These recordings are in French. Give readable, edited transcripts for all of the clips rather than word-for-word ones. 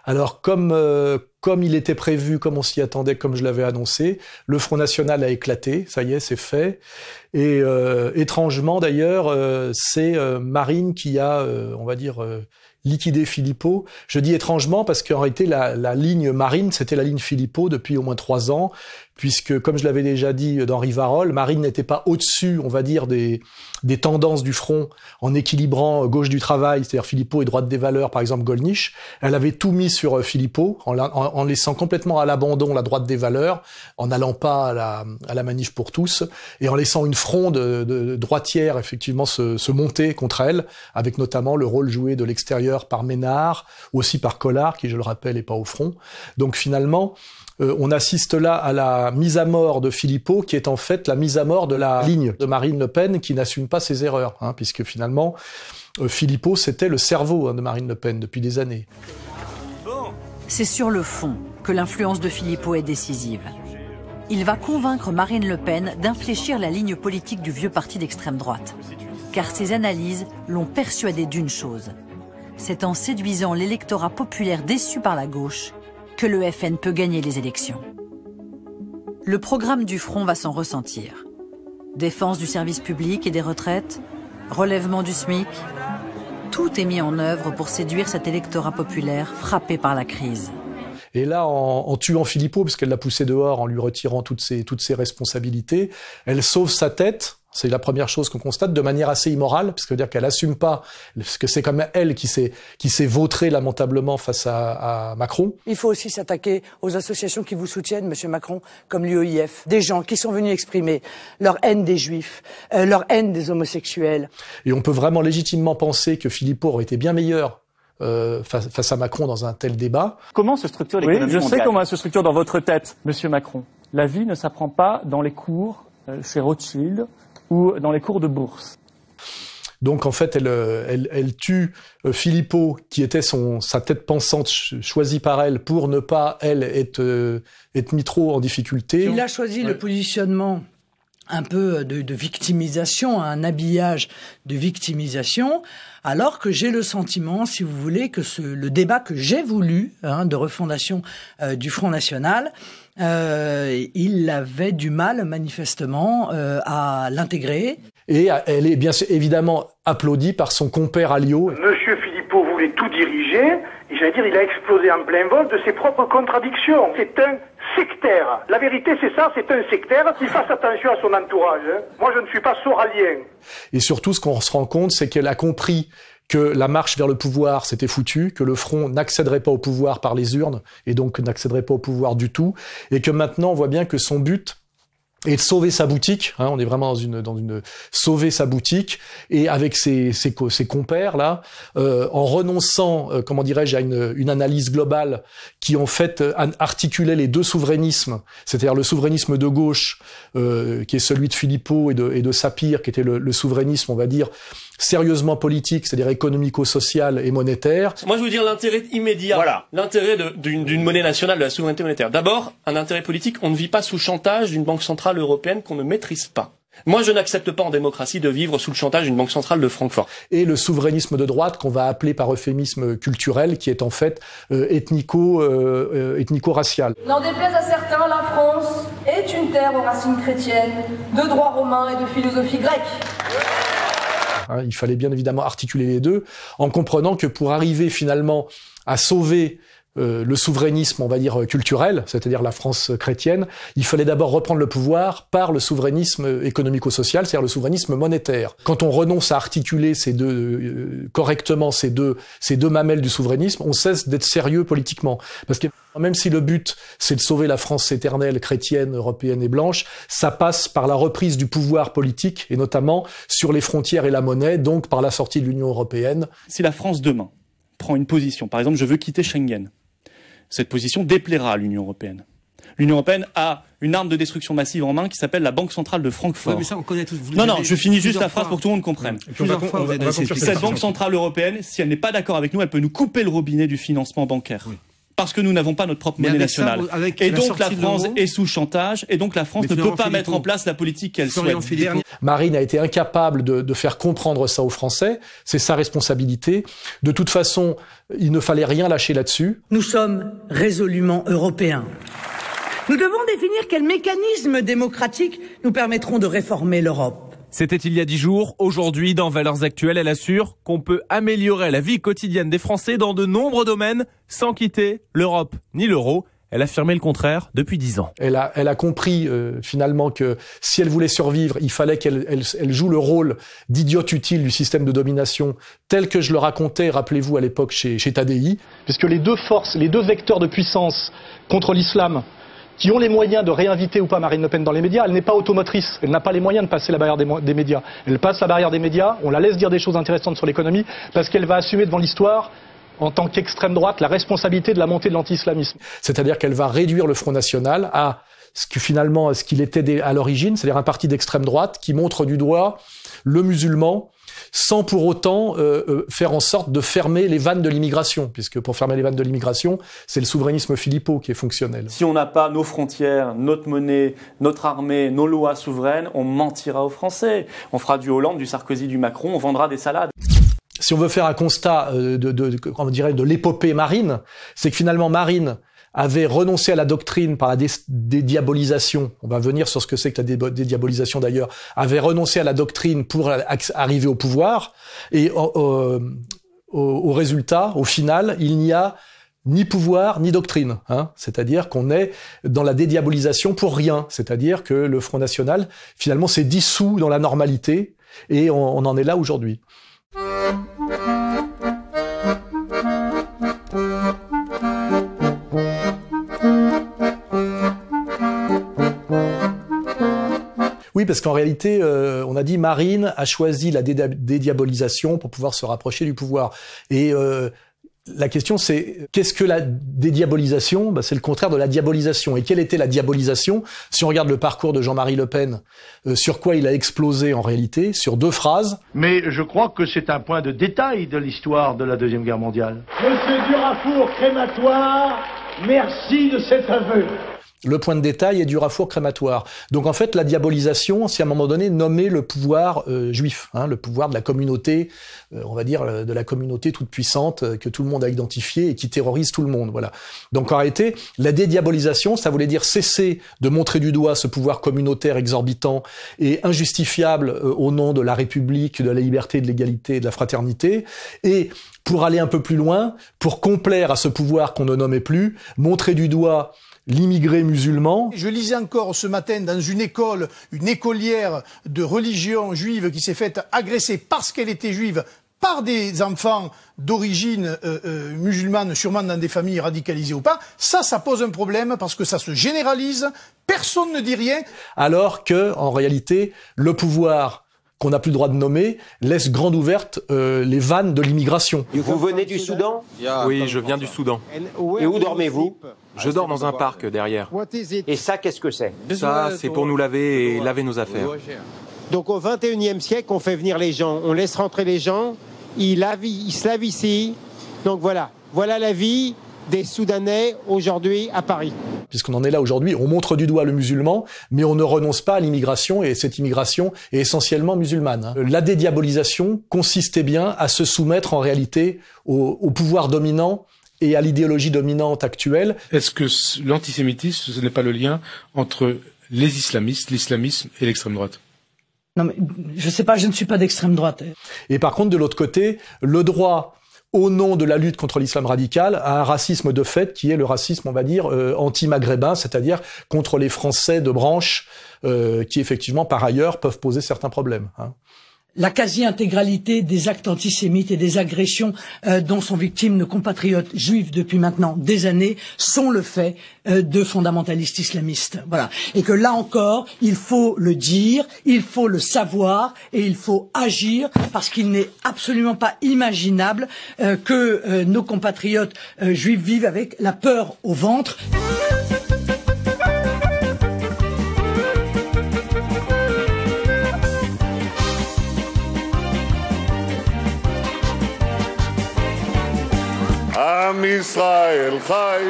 Alors comme il était prévu, comme on s'y attendait, comme je l'avais annoncé, le Front National a éclaté, ça y est, c'est fait. Et étrangement d'ailleurs, c'est Marine qui a, on va dire, liquidé Philippot. Je dis étrangement parce qu'en réalité, la ligne Marine, c'était la ligne Philippot depuis au moins 3 ans, puisque, comme je l'avais déjà dit dans Rivarol, Marine n'était pas au-dessus, on va dire, des tendances du front en équilibrant gauche du travail, c'est-à-dire Philippot et droite des valeurs, par exemple Gollnisch. Elle avait tout mis sur Philippot, en laissant complètement à l'abandon la droite des valeurs, en n'allant pas à la manif pour tous, et en laissant une fronde de droitière, effectivement, se monter contre elle, avec notamment le rôle joué de l'extérieur par Ménard, aussi par Collard, qui, je le rappelle, est pas au front. Donc finalement, on assiste là à la mise à mort de Philippot, qui est en fait la mise à mort de la ligne de Marine Le Pen, qui n'assume pas ses erreurs, puisque finalement, Philippot, c'était le cerveau de Marine Le Pen depuis des années. C'est sur le fond que l'influence de Philippot est décisive. Il va convaincre Marine Le Pen d'infléchir la ligne politique du vieux parti d'extrême droite. Car ses analyses l'ont persuadé d'une chose. C'est en séduisant l'électorat populaire déçu par la gauche que le FN peut gagner les élections. Le programme du Front va s'en ressentir. Défense du service public et des retraites, relèvement du SMIC, tout est mis en œuvre pour séduire cet électorat populaire frappé par la crise. Et là, en tuant Philippot, puisqu'elle l'a poussé dehors, en lui retirant toutes ses responsabilités, elle sauve sa tête. C'est la première chose qu'on constate, de manière assez immorale, parce que veut dire qu'elle assume pas, parce que c'est quand même elle qui s'est vautrée lamentablement face à Macron. Il faut aussi s'attaquer aux associations qui vous soutiennent, Monsieur Macron, comme l'UEIF. Des gens qui sont venus exprimer leur haine des Juifs, leur haine des homosexuels. Et on peut vraiment légitimement penser que Philippot aurait été bien meilleur face à Macron dans un tel débat. Comment se structure l'économie mondiale ? Je sais comment elle se structure dans votre tête, Monsieur Macron. La vie ne s'apprend pas dans les cours chez Rothschild ou dans les cours de bourse. Donc en fait, elle tue Philippot, qui était sa tête pensante choisie par elle pour ne pas, elle, être mis trop en difficulté. Il a choisi le positionnement un peu de victimisation, un habillage de victimisation, alors que j'ai le sentiment, si vous voulez, que le débat que j'ai voulu, de refondation du Front National, il avait du mal, manifestement, à l'intégrer. Et elle est bien évidemment applaudie par son compère Alliot. Monsieur Philippot voulait tout diriger, et j'allais dire, il a explosé en plein vol de ses propres contradictions. C'est un sectaire. La vérité, c'est ça, c'est un sectaire. Il fasse attention à son entourage. Moi, je ne suis pas soralien. Et surtout, ce qu'on se rend compte, c'est qu'elle a compris que la marche vers le pouvoir, c'était foutu, que le Front n'accéderait pas au pouvoir par les urnes, et donc n'accéderait pas au pouvoir du tout, et que maintenant, on voit bien que son but est de sauver sa boutique, on est vraiment dans une sauver sa boutique, et avec ses compères là, en renonçant, comment dirais-je, à une analyse globale qui en fait articulait les deux souverainismes, c'est-à-dire le souverainisme de gauche, qui est celui de Philippot et de Sapir, qui était le souverainisme, on va dire, sérieusement politique, c'est-à-dire économico-social et monétaire. Moi, je veux dire l'intérêt immédiat. Voilà. L'intérêt d'une monnaie nationale, de la souveraineté monétaire. D'abord, un intérêt politique. On ne vit pas sous chantage d'une banque centrale européenne qu'on ne maîtrise pas. Moi, je n'accepte pas en démocratie de vivre sous le chantage d'une banque centrale de Francfort. Et le souverainisme de droite qu'on va appeler par euphémisme culturel, qui est en fait ethnico-racial. N'en déplaise à certains, la France est une terre aux racines chrétiennes, de droit romain et de philosophie grecque. Il fallait bien évidemment articuler les deux, en comprenant que pour arriver finalement à sauver le souverainisme, on va dire, culturel, c'est-à-dire la France chrétienne, il fallait d'abord reprendre le pouvoir par le souverainisme économico-social, c'est-à-dire le souverainisme monétaire. Quand on renonce à articuler correctement ces deux mamelles du souverainisme, on cesse d'être sérieux politiquement. Parce que même si le but, c'est de sauver la France éternelle, chrétienne, européenne et blanche, ça passe par la reprise du pouvoir politique, et notamment sur les frontières et la monnaie, donc par la sortie de l'Union européenne. Si la France, demain, prend une position, par exemple, je veux quitter Schengen, cette position déplaira à l'Union européenne. L'Union européenne a une arme de destruction massive en main qui s'appelle la Banque centrale de Francfort. Ouais, mais ça, on connaît tous. Non, je finis juste la phrase pour que tout le monde comprenne. Cette Banque centrale européenne, si elle n'est pas d'accord avec nous, elle peut nous couper le robinet du financement bancaire. Oui. parce que nous n'avons pas notre propre monnaie nationale. Et donc la France est sous chantage, et donc la France ne peut pas mettre en place la politique qu'elle souhaite. Marine a été incapable de faire comprendre ça aux Français, c'est sa responsabilité. De toute façon, il ne fallait rien lâcher là-dessus. Nous sommes résolument européens. Nous devons définir quels mécanismes démocratiques nous permettront de réformer l'Europe. C'était il y a 10 jours. Aujourd'hui, dans Valeurs Actuelles, elle assure qu'on peut améliorer la vie quotidienne des Français dans de nombreux domaines sans quitter l'Europe ni l'euro. Elle affirmait le contraire depuis 10 ans. Elle a compris finalement que si elle voulait survivre, il fallait qu'elle joue le rôle d'idiote utile du système de domination tel que je le racontais, rappelez-vous, à l'époque chez Tadei. Puisque les deux forces, les deux vecteurs de puissance contre l'islam, qui ont les moyens de réinviter ou pas Marine Le Pen dans les médias, elle n'est pas automotrice, elle n'a pas les moyens de passer la barrière des médias. Elle passe la barrière des médias, on la laisse dire des choses intéressantes sur l'économie, parce qu'elle va assumer devant l'histoire, en tant qu'extrême droite, la responsabilité de la montée de l'anti-islamisme. C'est-à-dire qu'elle va réduire le Front National à ce qu'il était à l'origine, c'est-à-dire un parti d'extrême droite qui montre du doigt le musulman, sans pour autant faire en sorte de fermer les vannes de l'immigration, puisque pour fermer les vannes de l'immigration, c'est le souverainisme philippot qui est fonctionnel. Si on n'a pas nos frontières, notre monnaie, notre armée, nos lois souveraines, on mentira aux Français. On fera du Hollande, du Sarkozy, du Macron, on vendra des salades. Si on veut faire un constat de l'épopée Marine, c'est que finalement Marine avait renoncé à la doctrine par la dédiabolisation, on va venir sur ce que c'est que la dédiabolisation d'ailleurs, avait renoncé à la doctrine pour arriver au pouvoir, et au résultat, au final, il n'y a ni pouvoir, ni doctrine. C'est-à-dire qu'on est dans la dédiabolisation pour rien. C'est-à-dire que le Front National, finalement, s'est dissous dans la normalité, et on en est là aujourd'hui. Oui, parce qu'en réalité, on a dit Marine a choisi la dédiabolisation pour pouvoir se rapprocher du pouvoir. Et la question c'est, qu'est-ce que la dédiabolisation ? C'est le contraire de la diabolisation. Et quelle était la diabolisation ? Si on regarde le parcours de Jean-Marie Le Pen, sur quoi il a explosé en réalité ? Sur 2 phrases. Mais je crois que c'est un point de détail de l'histoire de la Deuxième Guerre mondiale. Monsieur Durafour, crématoire, merci de cet aveu. Le point de détail est Durafour crématoire. Donc en fait, la diabolisation, c'est à un moment donné nommer le pouvoir juif, le pouvoir de la communauté, on va dire de la communauté toute puissante que tout le monde a identifiée et qui terrorise tout le monde. Voilà. Donc en réalité, la dédiabolisation, ça voulait dire cesser de montrer du doigt ce pouvoir communautaire exorbitant et injustifiable au nom de la République, de la liberté, de l'égalité et de la fraternité, et pour aller un peu plus loin, pour complaire à ce pouvoir qu'on ne nommait plus, montrer du doigt l'immigré musulman. Je lisais encore ce matin dans une école, une écolière de religion juive qui s'est faite agresser parce qu'elle était juive par des enfants d'origine musulmane, sûrement dans des familles radicalisées ou pas. Ça pose un problème parce que ça se généralise, personne ne dit rien. Alors que, en réalité, le pouvoir qu'on n'a plus le droit de nommer, laisse grande ouverte les vannes de l'immigration. Vous venez du Soudan ? Oui, je viens du Soudan. Et où dormez-vous ? Je dors dans un parc derrière. Et ça, qu'est-ce que c'est ? Ça, c'est pour nous laver et laver nos affaires. Donc au 21e siècle, on fait venir les gens, on laisse rentrer les gens, ils se lavent ici. Donc voilà la vie des Soudanais aujourd'hui à Paris. Puisqu'on en est là aujourd'hui, on montre du doigt le musulman, mais on ne renonce pas à l'immigration, et cette immigration est essentiellement musulmane. La dédiabolisation consistait bien à se soumettre en réalité au pouvoir dominant et à l'idéologie dominante actuelle. Est-ce que l'antisémitisme, ce n'est pas le lien entre les islamistes, l'islamisme et l'extrême droite ? Non mais, je sais pas, je ne suis pas d'extrême droite. Et par contre, de l'autre côté, le droit, au nom de la lutte contre l'islam radical, à un racisme de fait qui est le racisme, on va dire, anti-maghrébin, c'est-à-dire contre les Français de branche, qui effectivement, par ailleurs, peuvent poser certains problèmes. La quasi-intégralité des actes antisémites et des agressions dont sont victimes nos compatriotes juifs depuis maintenant des années sont le fait de fondamentalistes islamistes. Voilà. Et que là encore, il faut le dire, il faut le savoir et il faut agir parce qu'il n'est absolument pas imaginable que nos compatriotes juifs vivent avec la peur au ventre. Am Israël Chai,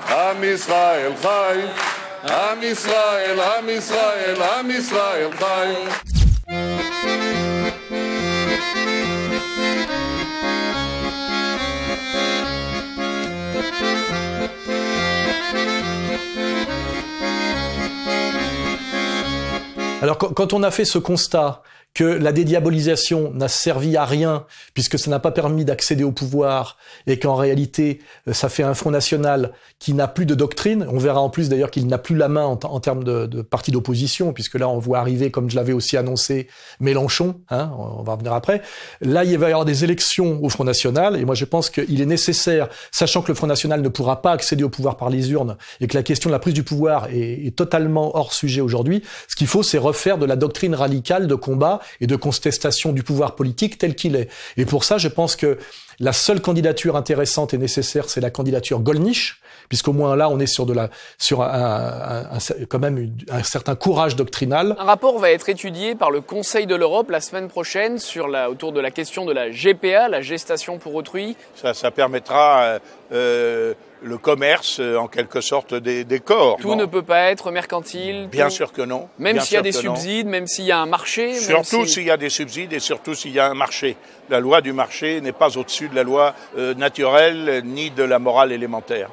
Am Israël Chai, Am Israël, Am Israël, Am Israël Chai. Alors quand on a fait ce constat que la dédiabolisation n'a servi à rien puisque ça n'a pas permis d'accéder au pouvoir et qu'en réalité ça fait un Front National qui n'a plus de doctrine, on verra en plus d'ailleurs qu'il n'a plus la main en termes de parti d'opposition puisque là on voit arriver, comme je l'avais aussi annoncé, Mélenchon, hein, on va revenir après. Là il va y avoir des élections au Front National et moi je pense qu'il est nécessaire, sachant que le Front National ne pourra pas accéder au pouvoir par les urnes et que la question de la prise du pouvoir est totalement hors sujet aujourd'hui, ce qu'il faut c'est refaire de la doctrine radicale de combat et de contestation du pouvoir politique tel qu'il est. Et pour ça, je pense que la seule candidature intéressante et nécessaire, c'est la candidature Gollnisch, puisqu'au moins là, on est sur quand même un certain courage doctrinal. Un rapport va être étudié par le Conseil de l'Europe la semaine prochaine autour de la question de la GPA, la gestation pour autrui. Ça permettra le commerce, en quelque sorte, des corps. Tout ne peut pas être mercantile. Bien sûr que non. Même s'il y a des subsides, même s'il y a un marché. Surtout s'il y a des subsides et surtout s'il y a un marché. La loi du marché n'est pas au-dessus de la loi naturelle ni de la morale élémentaire.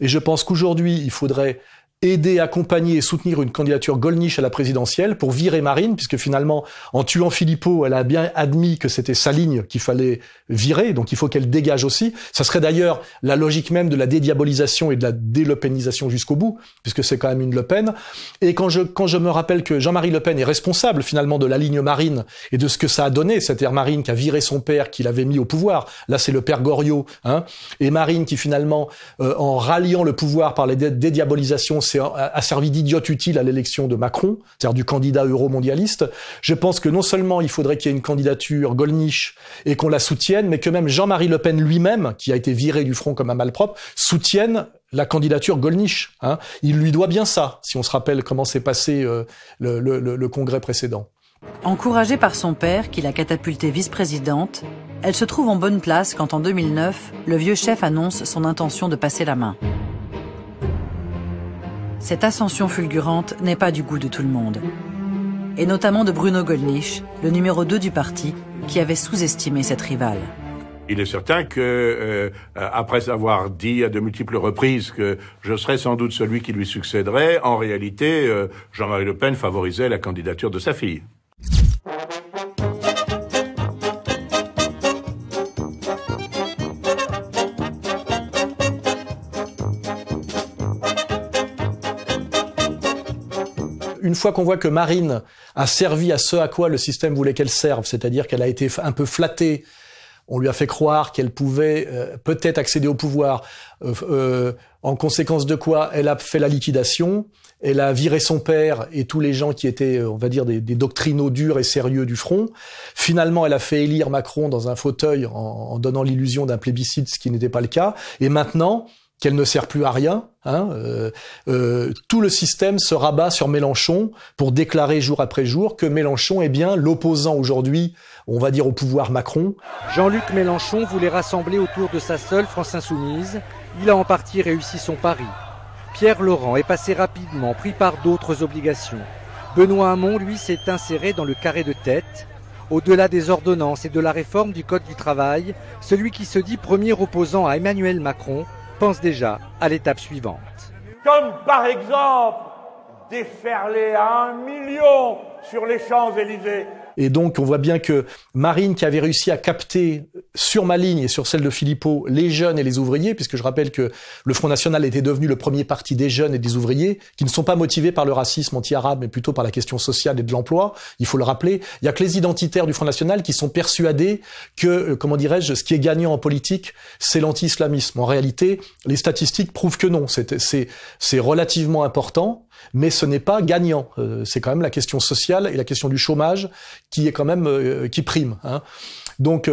Et je pense qu'aujourd'hui, il faudrait aider, accompagner et soutenir une candidature Gollnisch à la présidentielle pour virer Marine, puisque finalement, en tuant Philippot, elle a bien admis que c'était sa ligne qu'il fallait virer, donc il faut qu'elle dégage aussi. Ça serait d'ailleurs la logique même de la dédiabolisation et de la délepénisation jusqu'au bout, puisque c'est quand même une Le Pen. Et quand je me rappelle que Jean-Marie Le Pen est responsable finalement de la ligne Marine et de ce que ça a donné, cette ère Marine qui a viré son père, qui l'avait mis au pouvoir, là c'est le père Goriot, hein, et Marine qui finalement, en ralliant le pouvoir par la dédiabolisation, a servi d'idiote utile à l'élection de Macron, c'est-à-dire du candidat euro-mondialiste. Je pense que non seulement il faudrait qu'il y ait une candidature Gollnisch et qu'on la soutienne, mais que même Jean-Marie Le Pen lui-même, qui a été viré du front comme un malpropre, soutienne la candidature Gollnisch. Hein. Il lui doit bien ça, si on se rappelle comment s'est passé le congrès précédent. Encouragée par son père, qui l'a catapultée vice-présidente, elle se trouve en bonne place quand en 2009, le vieux chef annonce son intention de passer la main. Cette ascension fulgurante n'est pas du goût de tout le monde. Et notamment de Bruno Gollnisch, le numéro 2 du parti, qui avait sous-estimé cette rivale. Il est certain que, après avoir dit à de multiples reprises que je serais sans doute celui qui lui succéderait, en réalité, Jean-Marie Le Pen favorisait la candidature de sa fille. Une fois qu'on voit que Marine a servi à ce à quoi le système voulait qu'elle serve, c'est-à-dire qu'elle a été un peu flattée, on lui a fait croire qu'elle pouvait peut-être accéder au pouvoir, en conséquence de quoi elle a fait la liquidation, elle a viré son père et tous les gens qui étaient, on va dire, des doctrinaux durs et sérieux du front. Finalement, elle a fait élire Macron dans un fauteuil en donnant l'illusion d'un plébiscite, ce qui n'était pas le cas. Et maintenant qu'elle ne sert plus à rien, hein, tout le système se rabat sur Mélenchon pour déclarer jour après jour que Mélenchon est bien l'opposant aujourd'hui, on va dire, au pouvoir Macron. Jean-Luc Mélenchon voulait rassembler autour de sa seule France Insoumise. Il a en partie réussi son pari. Pierre Laurent est passé rapidement, pris par d'autres obligations. Benoît Hamon, lui, s'est inséré dans le carré de tête. Au-delà des ordonnances et de la réforme du Code du travail, celui qui se dit premier opposant à Emmanuel Macron pense déjà à l'étape suivante. Comme par exemple déferler à 1 million sur les Champs-Élysées. Et donc, on voit bien que Marine, qui avait réussi à capter sur ma ligne et sur celle de Philippot les jeunes et les ouvriers, puisque je rappelle que le Front National était devenu le premier parti des jeunes et des ouvriers, qui ne sont pas motivés par le racisme anti-arabe, mais plutôt par la question sociale et de l'emploi, il faut le rappeler. Il y a que les identitaires du Front National qui sont persuadés que, comment dirais-je, ce qui est gagnant en politique, c'est l'anti-islamisme. En réalité, les statistiques prouvent que non. C'est relativement important, mais ce n'est pas gagnant. C'est quand même la question sociale et la question du chômage qui est quand même qui prime. Hein. Donc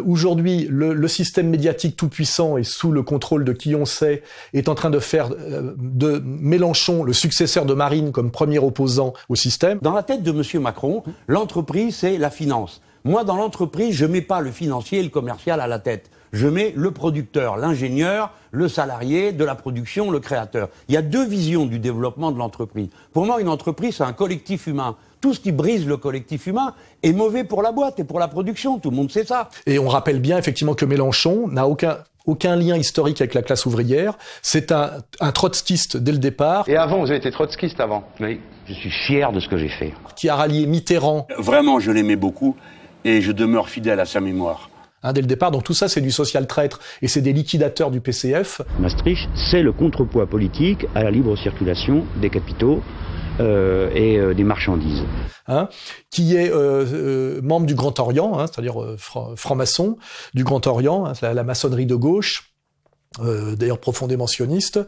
aujourd'hui, le système médiatique tout puissant et sous le contrôle de qui on sait est en train de faire de Mélenchon le successeur de Marine comme premier opposant au système. Dans la tête de M. Macron, l'entreprise c'est la finance. Moi, dans l'entreprise, je mets pas le financier et le commercial à la tête. je mets le producteur, l'ingénieur, le salarié de la production, le créateur. Il y a deux visions du développement de l'entreprise. Pour moi, une entreprise, c'est un collectif humain. Tout ce qui brise le collectif humain est mauvais pour la boîte et pour la production. Tout le monde sait ça. Et on rappelle bien effectivement que Mélenchon n'a aucun lien historique avec la classe ouvrière. C'est un trotskiste dès le départ. Et avant, vous avez été trotskiste avant? Oui, je suis fier de ce que j'ai fait. Qui a rallié Mitterrand. Vraiment, je l'aimais beaucoup et je demeure fidèle à sa mémoire. Dès le départ, donc tout ça c'est du social traître et c'est des liquidateurs du PCF. Maastricht, c'est le contrepoids politique à la libre circulation des capitaux et des marchandises. Qui est membre du Grand Orient, c'est-à-dire franc-maçon du Grand Orient, la maçonnerie de gauche, d'ailleurs profondément sioniste,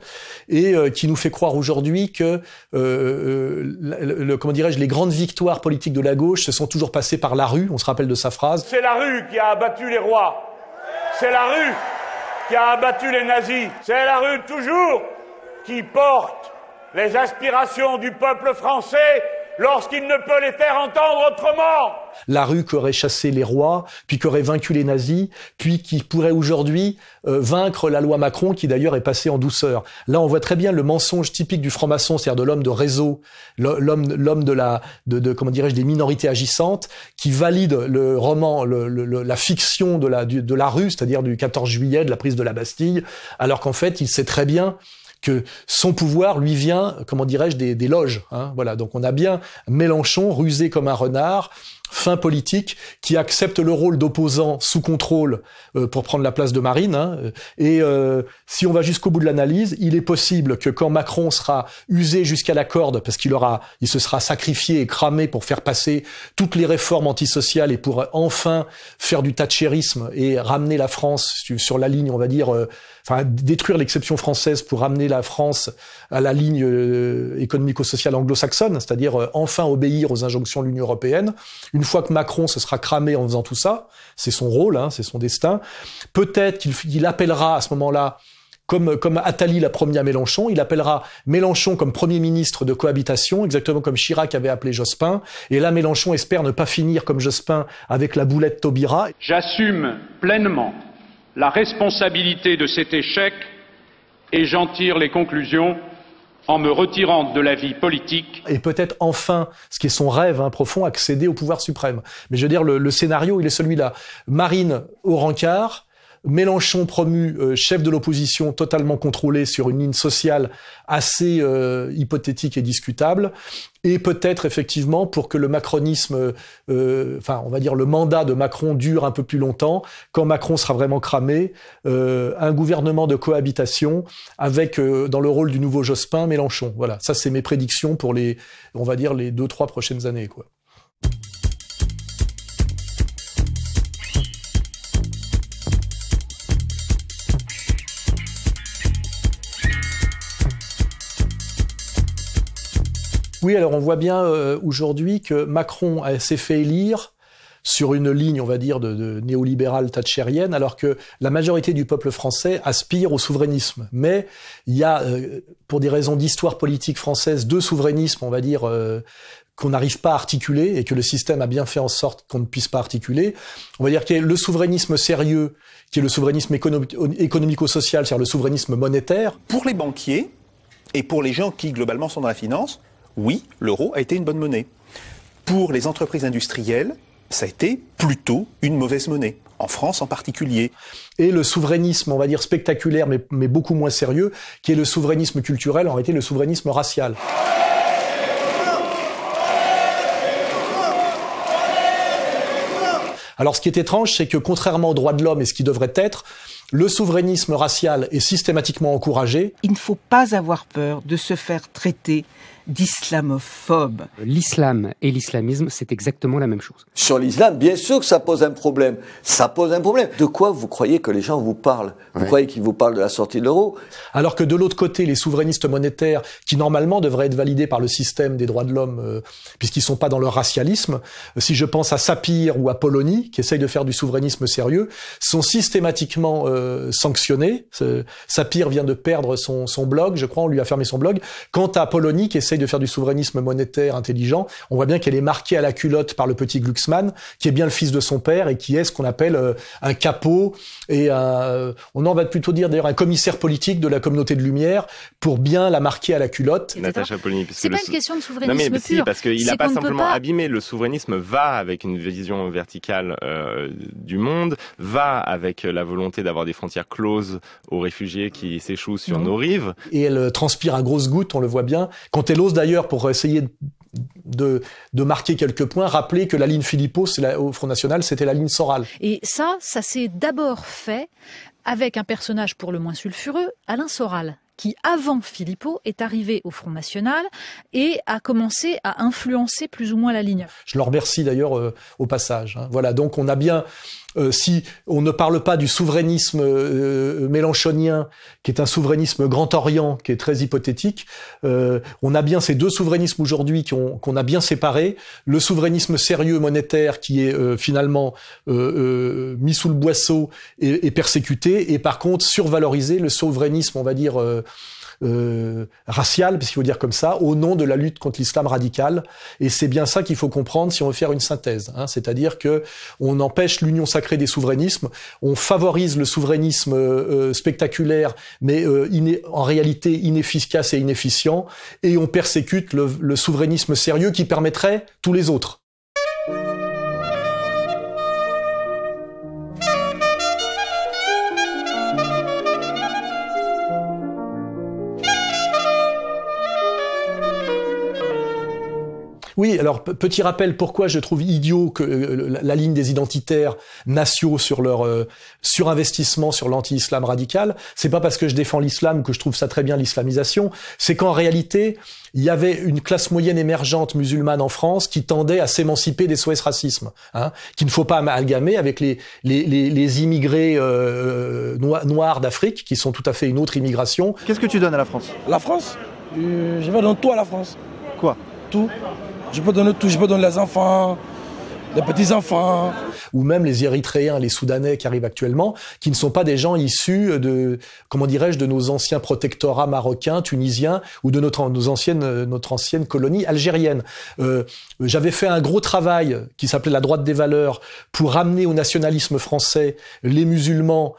et qui nous fait croire aujourd'hui que comment dirais-je, les grandes victoires politiques de la gauche se sont toujours passées par la rue. On se rappelle de sa phrase. C'est la rue qui a abattu les rois. C'est la rue qui a abattu les nazis. C'est la rue toujours qui porte les aspirations du peuple français lorsqu'il ne peut les faire entendre autrement. La rue qui aurait chassé les rois, puis qui aurait vaincu les nazis, puis qui pourrait aujourd'hui vaincre la loi Macron, qui d'ailleurs est passée en douceur. Là, on voit très bien le mensonge typique du franc-maçon, c'est-à-dire de l'homme de réseau, l'homme de comment dirais-je, des minorités agissantes, qui valide le roman, la fiction de la rue, c'est-à-dire du 14 juillet, de la prise de la Bastille, alors qu'en fait, il sait très bien que son pouvoir lui vient, comment dirais-je, des loges. Voilà, donc on a bien Mélenchon, rusé comme un renard, fin politique, qui accepte le rôle d'opposant sous contrôle pour prendre la place de Marine. Et si on va jusqu'au bout de l'analyse, il est possible que quand Macron sera usé jusqu'à la corde, parce qu'il se sera sacrifié et cramé pour faire passer toutes les réformes antisociales et pour enfin faire du thatchérisme et ramener la France sur la ligne, on va dire, détruire l'exception française pour ramener la France à la ligne économico-sociale anglo-saxonne, c'est-à-dire enfin obéir aux injonctions de l'Union européenne. Une fois que Macron se sera cramé en faisant tout ça, c'est son rôle, c'est son destin, peut-être qu'il appellera à ce moment-là, comme Attali l'a promis à Mélenchon, il appellera Mélenchon comme Premier ministre de cohabitation, exactement comme Chirac avait appelé Jospin, et là Mélenchon espère ne pas finir comme Jospin avec la boulette Taubira. J'assume pleinement la responsabilité de cet échec et j'en tire les conclusions en me retirant de la vie politique. Et peut-être enfin, ce qui est son rêve profond, accéder au pouvoir suprême. Mais je veux dire, le scénario, il est celui-là. Marine au rencard, Mélenchon promu chef de l'opposition totalement contrôlé sur une ligne sociale assez hypothétique et discutable, et peut-être effectivement pour que le macronisme, on va dire le mandat de Macron dure un peu plus longtemps, quand Macron sera vraiment cramé, un gouvernement de cohabitation avec dans le rôle du nouveau Jospin, Mélenchon. Voilà, ça c'est mes prédictions pour les 2-3 prochaines années, quoi. Oui, alors on voit bien aujourd'hui que Macron s'est fait élire sur une ligne, on va dire, de néolibérale thatchérienne, alors que la majorité du peuple français aspire au souverainisme. Mais il y a, pour des raisons d'histoire politique française, deux souverainismes, on va dire, qu'on n'arrive pas à articuler, et que le système a bien fait en sorte qu'on ne puisse pas articuler. On va dire qu'il y a le souverainisme sérieux, qui est le souverainisme économico-social, c'est-à-dire le souverainisme monétaire. Pour les banquiers, et pour les gens qui, globalement, sont dans la finance, oui, l'euro a été une bonne monnaie. Pour les entreprises industrielles, ça a été plutôt une mauvaise monnaie, en France en particulier. Et le souverainisme, on va dire spectaculaire, mais beaucoup moins sérieux, qui est le souverainisme culturel, en réalité le souverainisme racial. Alors ce qui est étrange, c'est que contrairement aux droits de l'homme et ce qui devrait être, le souverainisme racial est systématiquement encouragé. Il ne faut pas avoir peur de se faire traiter d'islamophobe. L'islam et l'islamisme, c'est exactement la même chose. Sur l'islam, bien sûr que ça pose un problème. Ça pose un problème. De quoi vous croyez que les gens vous parlent? Vous croyez qu'ils vous parlent de la sortie de l'euro? Alors que de l'autre côté, les souverainistes monétaires, qui normalement devraient être validés par le système des droits de l'homme, puisqu'ils sont pas dans leur racialisme, si je pense à Sapir ou à Polony, qui essayent de faire du souverainisme sérieux, sont systématiquement sanctionnés. Sapir vient de perdre son blog, je crois, on lui a fermé son blog. Quant à Polony, qui essaye essaye de faire du souverainisme monétaire intelligent, on voit bien qu'elle est marquée à la culotte par le petit Glucksmann, qui est bien le fils de son père et qui est ce qu'on appelle un capot et on en va plutôt dire d'ailleurs un commissaire politique de la communauté de Lumière pour bien la marquer à la culotte. Natacha Polony, c'est pas une question de souverainisme non mais pur. Si, parce qu'il n'a pas simplement abîmé. Le souverainisme va avec une vision verticale du monde, va avec la volonté d'avoir des frontières closes aux réfugiés qui s'échouent sur nos rives. Et elle transpire à grosses gouttes, on le voit bien. Quand elle ose d'ailleurs, pour essayer de marquer quelques points, rappeler que la ligne Philippot, au Front National, c'était la ligne Soral. Et ça s'est d'abord fait avec un personnage pour le moins sulfureux, Alain Soral, qui, avant Philippot, est arrivé au Front National et a commencé à influencer plus ou moins la ligne. Je le remercie d'ailleurs au passage. Voilà, donc on a bien... si on ne parle pas du souverainisme mélenchonien, qui est un souverainisme Grand Orient, qui est très hypothétique, on a bien ces deux souverainismes aujourd'hui qu'on a bien séparés. Le souverainisme sérieux monétaire qui est finalement mis sous le boisseau et persécuté, et par contre survalorisé le souverainisme, on va dire... racial, parce qu'il faut dire comme ça, au nom de la lutte contre l'islam radical. Et c'est bien ça qu'il faut comprendre si on veut faire une synthèse. C'est-à-dire que on empêche l'union sacrée des souverainismes, on favorise le souverainisme spectaculaire, mais en réalité inefficace et inefficient, et on persécute le souverainisme sérieux qui permettrait tous les autres. Oui, alors petit rappel, pourquoi je trouve idiot que la ligne des identitaires nationaux sur leur surinvestissement sur l'anti-islam radical, c'est pas parce que je défends l'islam que je trouve ça très bien l'islamisation, c'est qu'en réalité, il y avait une classe moyenne émergente musulmane en France qui tendait à s'émanciper des SOS racisme, qu'il ne faut pas amalgamer avec les immigrés noirs d'Afrique, qui sont tout à fait une autre immigration. Qu'est-ce que tu donnes à la France? La France, je vais donner tout à la France. Quoi? Tout. Je peux donner tout, je peux donner les enfants, les petits-enfants. Ou même les Érythréens, les Soudanais qui arrivent actuellement, qui ne sont pas des gens issus de, comment dirais-je, de nos anciens protectorats marocains, tunisiens, ou de notre ancienne colonie algérienne. J'avais fait un gros travail qui s'appelait la droite des valeurs pour ramener au nationalisme français les musulmans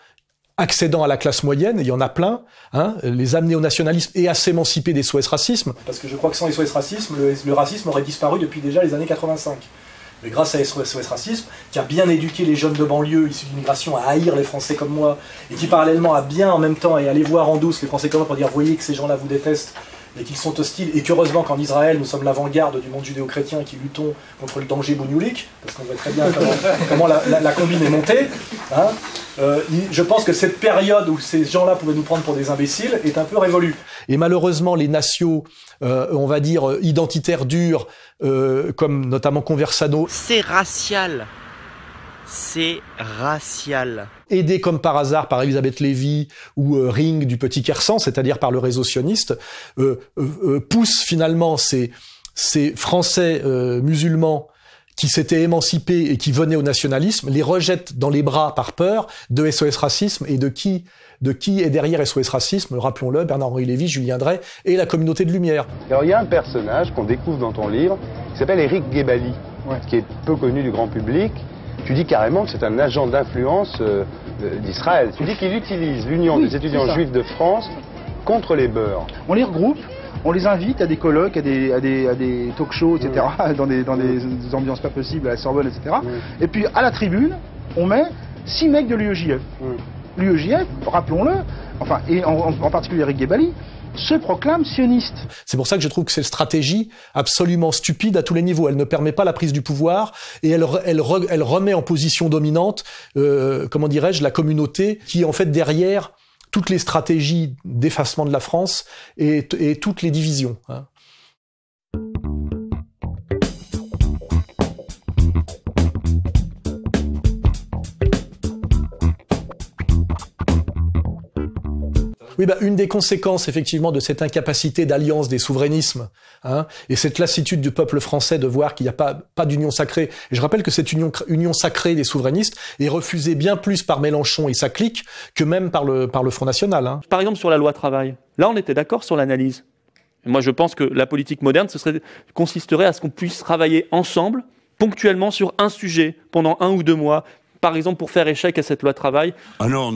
accédant à la classe moyenne, il y en a plein, les amener au nationalisme et à s'émanciper des SOS racisme. Parce que je crois que sans les SOS racisme, le racisme aurait disparu depuis déjà les années 85. Mais grâce à SOS racisme, qui a bien éduqué les jeunes de banlieue issus de l'immigration à haïr les Français comme moi, et qui parallèlement a bien en même temps et aller voir en douce les Français comme moi pour dire « voyez que ces gens-là vous détestent », et qu'ils sont hostiles, et qu'heureusement qu'en Israël, nous sommes l'avant-garde du monde judéo-chrétien qui luttons contre le danger bougnoulique, parce qu'on voit très bien comment la combine est montée. Je pense que cette période où ces gens-là pouvaient nous prendre pour des imbéciles est un peu révolue. Et malheureusement, les nations, on va dire, identitaires durs, comme notamment Conversano... C'est racial. C'est racial. Aidé comme par hasard par Elisabeth Lévy ou Ring du Petit Kherson, c'est-à-dire par le réseau sioniste, pousse finalement ces Français musulmans qui s'étaient émancipés et qui venaient au nationalisme, les rejettent dans les bras par peur de SOS Racisme et de qui est derrière SOS Racisme, rappelons-le, Bernard-Henri Lévy, Julien Drey et la communauté de Lumière. Alors il y a un personnage qu'on découvre dans ton livre qui s'appelle Éric Guébali, qui est peu connu du grand public. Tu dis carrément que c'est un agent d'influence d'Israël. Tu dis qu'il utilise l'Union des étudiants juifs de France contre les beurs. On les regroupe, on les invite à des colloques, à des talk-shows, etc., dans des ambiances pas possibles, à la Sorbonne, etc. Et puis à la tribune, on met 6 mecs de l'UEJF. L'UEJF, rappelons-le, enfin, et en particulier Éric Guébali, se proclame sioniste. C'est pour ça que je trouve que c'est une stratégie absolument stupide à tous les niveaux. Elle ne permet pas la prise du pouvoir et elle remet en position dominante, comment dirais-je, la communauté qui est en fait derrière toutes les stratégies d'effacement de la France et toutes les divisions. Oui, une des conséquences, effectivement, de cette incapacité d'alliance des souverainismes, et cette lassitude du peuple français de voir qu'il n'y a pas d'union sacrée. Et je rappelle que cette union sacrée des souverainistes est refusée bien plus par Mélenchon et sa clique que même par le Front National. Par exemple, sur la loi travail. Là, on était d'accord sur l'analyse. Moi, je pense que la politique moderne, consisterait à ce qu'on puisse travailler ensemble, ponctuellement, sur un sujet, pendant 1 ou 2 mois, par exemple pour faire échec à cette loi travail. Ah non,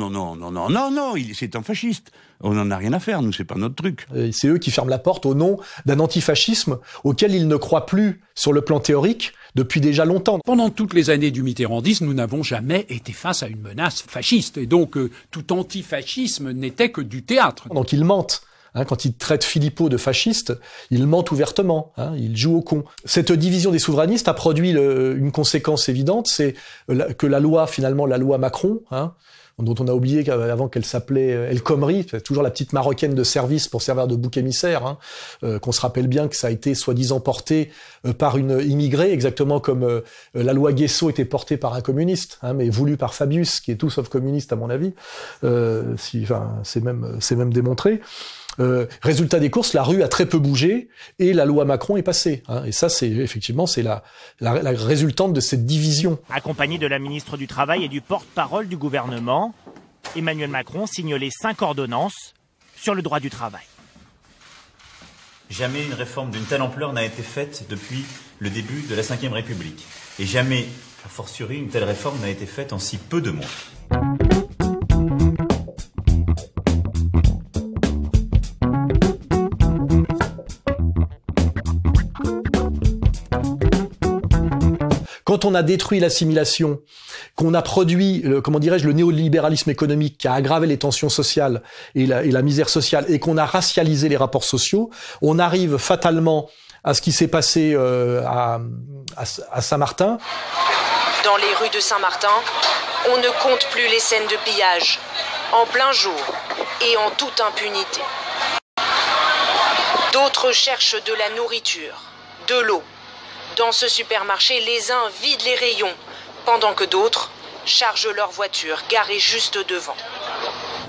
c'est un fasciste. On n'en a rien à faire, nous, c'est pas notre truc. C'est eux qui ferment la porte au nom d'un antifascisme auquel ils ne croient plus sur le plan théorique depuis déjà longtemps. Pendant toutes les années du mitterrandisme, nous n'avons jamais été face à une menace fasciste. Et donc, tout antifascisme n'était que du théâtre. Donc ils mentent. Quand ils traitent Philippot de fasciste, ils mentent ouvertement, ils jouent au con. Cette division des souverainistes a produit une conséquence évidente, c'est que la loi, finalement, la loi Macron, dont on a oublié qu'avant qu'elle s'appelait El Khomri, toujours la petite marocaine de service pour servir de bouc émissaire, qu'on se rappelle bien que ça a été soi-disant porté par une immigrée, exactement comme la loi Guesso était portée par un communiste, mais voulue par Fabius, qui est tout sauf communiste à mon avis, c'est même démontré. Résultat des courses, la rue a très peu bougé et la loi Macron est passée. Et ça, c'est la résultante de cette division. Accompagné de la ministre du Travail et du porte-parole du gouvernement, Emmanuel Macron signe les 5 ordonnances sur le droit du travail. Jamais une réforme d'une telle ampleur n'a été faite depuis le début de la Ve République. Et jamais, a fortiori, une telle réforme n'a été faite en si peu de mois. Quand on a détruit l'assimilation, qu'on a produit, le néolibéralisme économique qui a aggravé les tensions sociales et la misère sociale, et qu'on a racialisé les rapports sociaux, on arrive fatalement à ce qui s'est passé à Saint-Martin. Dans les rues de Saint-Martin, on ne compte plus les scènes de pillage, en plein jour et en toute impunité. D'autres cherchent de la nourriture, de l'eau. Dans ce supermarché, les uns vident les rayons, pendant que d'autres chargent leurs voitures garées juste devant.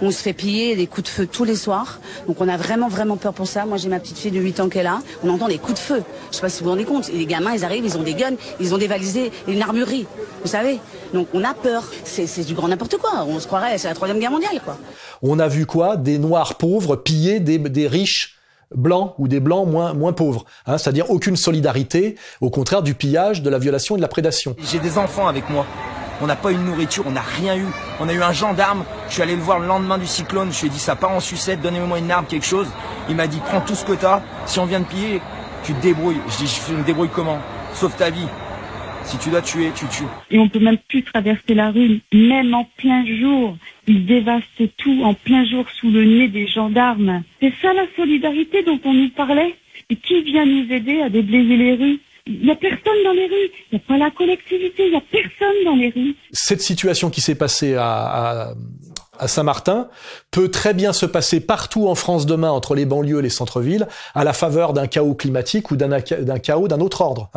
On se fait piller des coups de feu tous les soirs, donc on a vraiment peur pour ça. Moi j'ai ma petite fille de 8 ans qui est là, on entend des coups de feu. Je sais pas si vous vous rendez compte, et les gamins ils arrivent, ils ont des guns, ils ont dévalisé une armurerie, vous savez. Donc on a peur, c'est du grand n'importe quoi, on se croirait c'est la 3e guerre mondiale quoi. On a vu quoi? Des noirs pauvres piller des riches blancs ou des blancs moins pauvres, c'est-à-dire aucune solidarité, au contraire du pillage, de la violation et de la prédation. J'ai des enfants avec moi, on n'a pas eu de nourriture, on n'a rien eu, on a eu un gendarme, je suis allé le voir le lendemain du cyclone, je lui ai dit ça part en sucette, donnez-moi une arme, quelque chose, il m'a dit prends tout ce que t'as, si on vient de piller, tu te débrouilles, je dis je me débrouille comment? Sauve ta vie. Si tu dois tuer, tu tues. Et on peut même plus traverser la rue, même en plein jour. Ils dévastent tout en plein jour sous le nez des gendarmes. C'est ça la solidarité dont on nous parlait. Et qui vient nous aider à déblayer les rues? Il n'y a personne dans les rues. Il n'y a pas la collectivité. Il n'y a personne dans les rues. Cette situation qui s'est passée à Saint-Martin peut très bien se passer partout en France demain entre les banlieues et les centres-villes à la faveur d'un chaos climatique ou d'un chaos d'un autre ordre.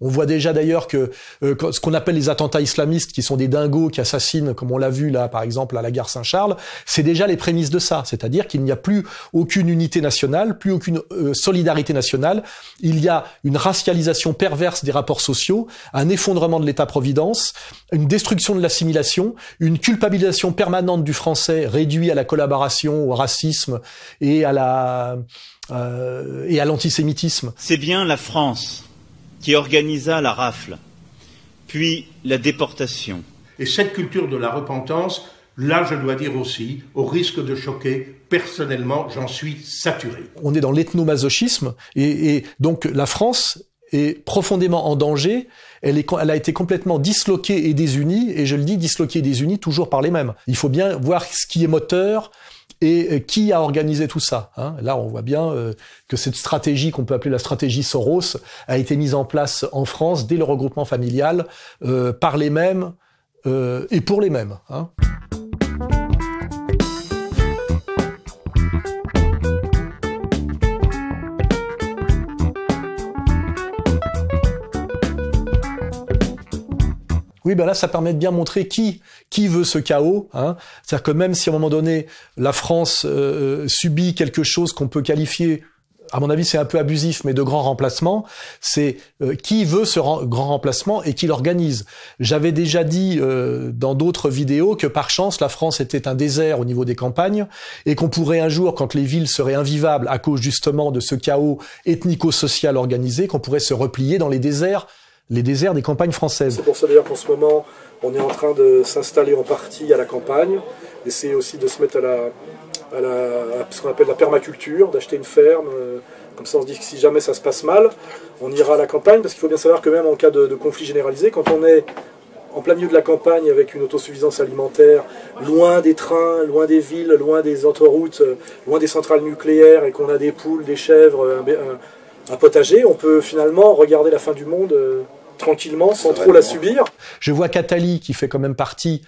On voit déjà d'ailleurs que ce qu'on appelle les attentats islamistes, qui sont des dingos qui assassinent, comme on l'a vu là par exemple à la gare Saint-Charles, c'est déjà les prémices de ça. C'est-à-dire qu'il n'y a plus aucune unité nationale, plus aucune solidarité nationale. Il y a une racialisation perverse des rapports sociaux, un effondrement de l'État-providence, une destruction de l'assimilation, une culpabilisation permanente du français réduit à la collaboration, au racisme et à l'antisémitisme. C'est bien la France qui organisa la rafle, puis la déportation. Et cette culture de la repentance, là je dois dire aussi, au risque de choquer, personnellement j'en suis saturé. On est dans l'ethnomasochisme et donc la France est profondément en danger. Elle a été complètement disloquée et désunie, et je le dis, disloquée et désunie toujours par les mêmes. Il faut bien voir ce qui est moteur et qui a organisé tout ça. Là, on voit bien que cette stratégie qu'on peut appeler la stratégie Soros a été mise en place en France dès le regroupement familial par les mêmes et pour les mêmes. Oui, ben là, ça permet de bien montrer qui veut ce chaos. C'est-à-dire que même si à un moment donné, la France subit quelque chose qu'on peut qualifier à mon avis c'est un peu abusif, mais de grand remplacement, c'est qui veut ce grand remplacement et qui l'organise. J'avais déjà dit dans d'autres vidéos que par chance la France était un désert au niveau des campagnes et qu'on pourrait un jour, quand les villes seraient invivables à cause justement de ce chaos ethnico-social organisé, qu'on pourrait se replier dans les déserts des campagnes françaises. C'est pour ça d'ailleurs qu'en ce moment on est en train de s'installer en partie à la campagne, d'essayer aussi de se mettre à ce qu'on appelle la permaculture, d'acheter une ferme, comme ça on se dit que si jamais ça se passe mal, on ira à la campagne, parce qu'il faut bien savoir que même en cas de conflit généralisé, quand on est en plein milieu de la campagne avec une autosuffisance alimentaire, loin des trains, loin des villes, loin des autoroutes, loin des centrales nucléaires, et qu'on a des poules, des chèvres, un potager, on peut finalement regarder la fin du monde tranquillement, sans trop la subir. Je vois qu'Attali, qui fait quand même partie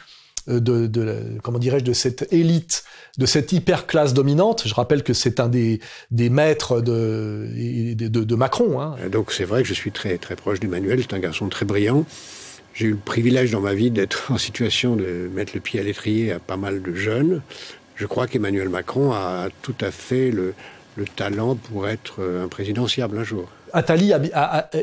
comment dirais-je, de cette élite, de cette hyper-classe dominante. Je rappelle que c'est un des maîtres de Macron. Hein. Donc c'est vrai que je suis très, très proche d'Emmanuel, c'est un garçon très brillant. J'ai eu le privilège dans ma vie d'être en situation de mettre le pied à l'étrier à pas mal de jeunes. Je crois qu'Emmanuel Macron a tout à fait le talent pour être un présidentiable un jour. Attali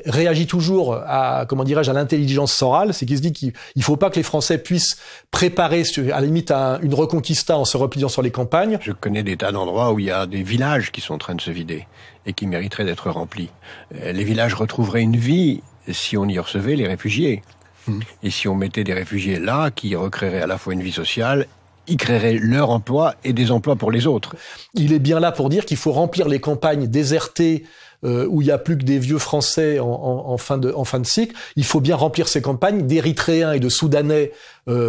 réagit toujours à l'intelligence sorale, c'est qu'il se dit qu'il faut pas que les Français puissent préparer à la limite une reconquista en se repliant sur les campagnes. Je connais des tas d'endroits où il y a des villages qui sont en train de se vider et qui mériteraient d'être remplis. Les villages retrouveraient une vie si on y recevait les réfugiés. Et si on mettait des réfugiés là, qui recréeraient à la fois une vie sociale, ils créeraient leur emploi et des emplois pour les autres. Il est bien là pour dire qu'il faut remplir les campagnes désertées où il n'y a plus que des vieux Français en fin de cycle. Il faut bien remplir ces campagnes d'Érythréens et de Soudanais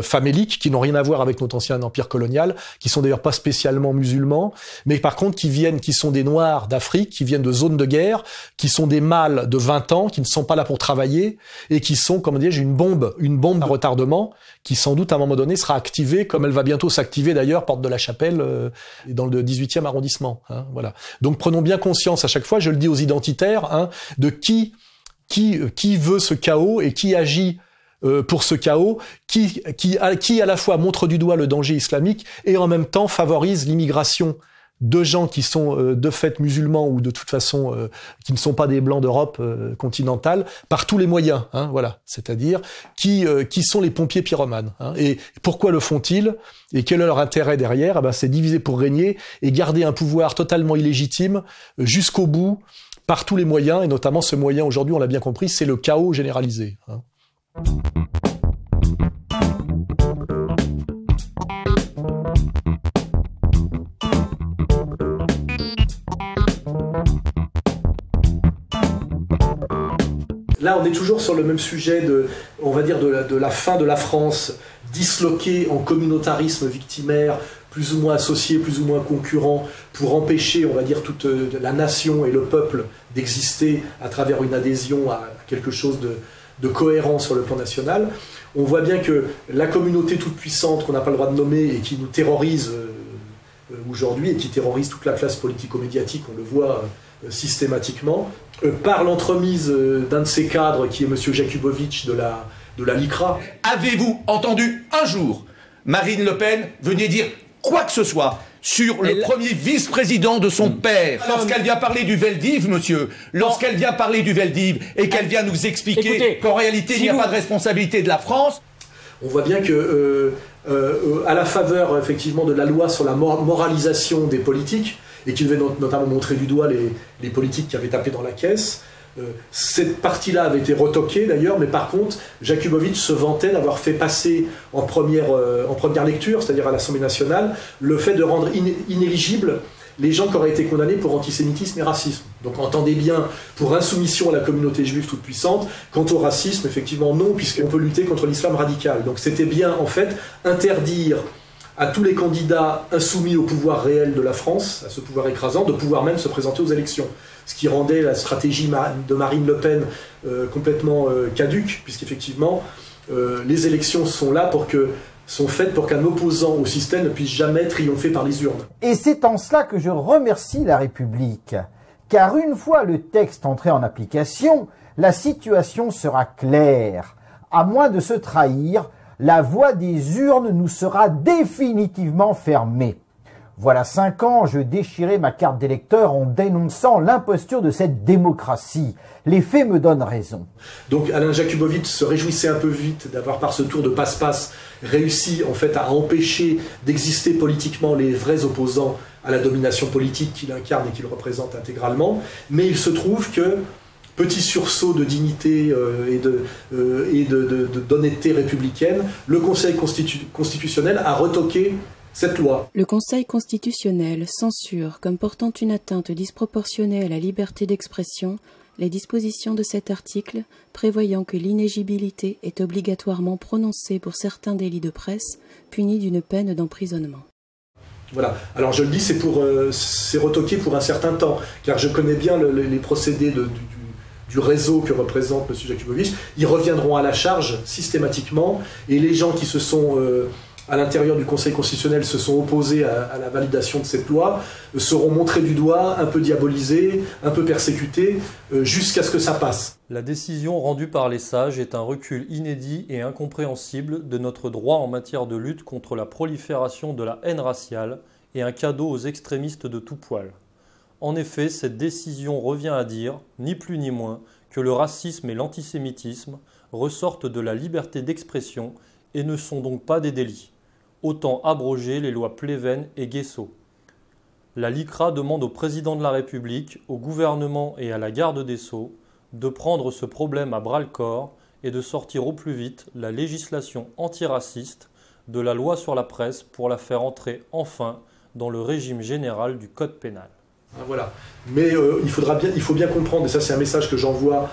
faméliques qui n'ont rien à voir avec notre ancien empire colonial, qui sont d'ailleurs pas spécialement musulmans, mais par contre qui sont des Noirs d'Afrique, qui viennent de zones de guerre, qui sont des mâles de 20 ans, qui ne sont pas là pour travailler et qui sont, comme dis-je, une bombe à retardement qui sans doute à un moment donné sera activée, comme elle va bientôt s'activer d'ailleurs, porte de la Chapelle, dans le 18e arrondissement. Hein, voilà. Donc prenons bien conscience à chaque fois, je le dis aux identitaires, hein, de qui veut ce chaos et qui agit pour ce chaos, qui à la fois montre du doigt le danger islamique et en même temps favorise l'immigration de gens qui sont de fait musulmans ou de toute façon qui ne sont pas des blancs d'Europe continentale par tous les moyens, hein, voilà, c'est-à-dire qui sont les pompiers pyromanes, hein, et pourquoi le font-ils et quel est leur intérêt derrière? Eh ben, c'est diviser pour régner et garder un pouvoir totalement illégitime jusqu'au bout par tous les moyens, et notamment ce moyen aujourd'hui, on l'a bien compris, c'est le chaos généralisé, hein. Là, on est toujours sur le même sujet de la fin de la France, disloquée en communautarisme victimaire, plus ou moins associé, plus ou moins concurrent, pour empêcher, on va dire, toute la nation et le peuple d'exister à travers une adhésion à quelque chose de cohérent sur le plan national. On voit bien que la communauté toute puissante qu'on n'a pas le droit de nommer et qui nous terrorise aujourd'hui et qui terrorise toute la classe politico-médiatique, on le voit systématiquement, par l'entremise d'un de ses cadres qui est M. Jakubowicz de la LICRA. Avez-vous entendu un jour Marine Le Pen venir dire quoi que ce soit sur le premier vice-président de son père, lorsqu'elle vient parler du Veldiv, monsieur, lorsqu'elle vient parler du Veldiv et qu'elle vient nous expliquer qu'en réalité il n'y a pas de responsabilité de la France. On voit bien que, à la faveur effectivement de la loi sur la moralisation des politiques, et qui devait notamment montrer du doigt les politiques qui avaient tapé dans la caisse, cette partie-là avait été retoquée d'ailleurs, mais par contre, Jakubowicz se vantait d'avoir fait passer en première lecture, c'est-à-dire à l'Assemblée nationale, le fait de rendre inéligibles les gens qui auraient été condamnés pour antisémitisme et racisme. Donc entendez bien, pour insoumission à la communauté juive toute puissante, quant au racisme, effectivement non, puisqu'on peut lutter contre l'islam radical. Donc c'était bien, en fait, interdire à tous les candidats insoumis au pouvoir réel de la France, à ce pouvoir écrasant, de pouvoir même se présenter aux élections. Ce qui rendait la stratégie de Marine Le Pen complètement caduque, puisqu'effectivement, les élections sont faites pour qu'un opposant au système ne puisse jamais triompher par les urnes. Et c'est en cela que je remercie la République, car une fois le texte entré en application, la situation sera claire. À moins de se trahir, la voie des urnes nous sera définitivement fermée. Voilà 5 ans, je déchirais ma carte d'électeur en dénonçant l'imposture de cette démocratie. Les faits me donnent raison. Donc Alain Jakubowicz se réjouissait un peu vite d'avoir par ce tour de passe-passe réussi en fait à empêcher d'exister politiquement les vrais opposants à la domination politique qu'il incarne et qu'il représente intégralement. Mais il se trouve que, petit sursaut de dignité et d'honnêteté républicaine, le Conseil constitutionnel a retoqué cette loi. Le Conseil constitutionnel censure comme portant une atteinte disproportionnée à la liberté d'expression les dispositions de cet article prévoyant que l'inéligibilité est obligatoirement prononcée pour certains délits de presse punis d'une peine d'emprisonnement. Voilà. Alors je le dis, c'est retoqué pour un certain temps, car je connais bien les procédés du réseau que représente M. Jakubowicz. Ils reviendront à la charge systématiquement, et les gens qui se sont à l'intérieur du Conseil constitutionnel se sont opposés à la validation de cette loi, seront montrés du doigt, un peu diabolisés, un peu persécutés, jusqu'à ce que ça passe. La décision rendue par les sages est un recul inédit et incompréhensible de notre droit en matière de lutte contre la prolifération de la haine raciale et un cadeau aux extrémistes de tout poil. En effet, cette décision revient à dire, ni plus ni moins, que le racisme et l'antisémitisme ressortent de la liberté d'expression et ne sont donc pas des délits. Autant abroger les lois Pleven et Guesso. La LICRA demande au président de la République, au gouvernement et à la garde des Sceaux de prendre ce problème à bras-le-corps et de sortir au plus vite la législation antiraciste de la loi sur la presse pour la faire entrer enfin dans le régime général du Code pénal. Voilà. Mais il faut bien comprendre, et ça c'est un message que j'envoie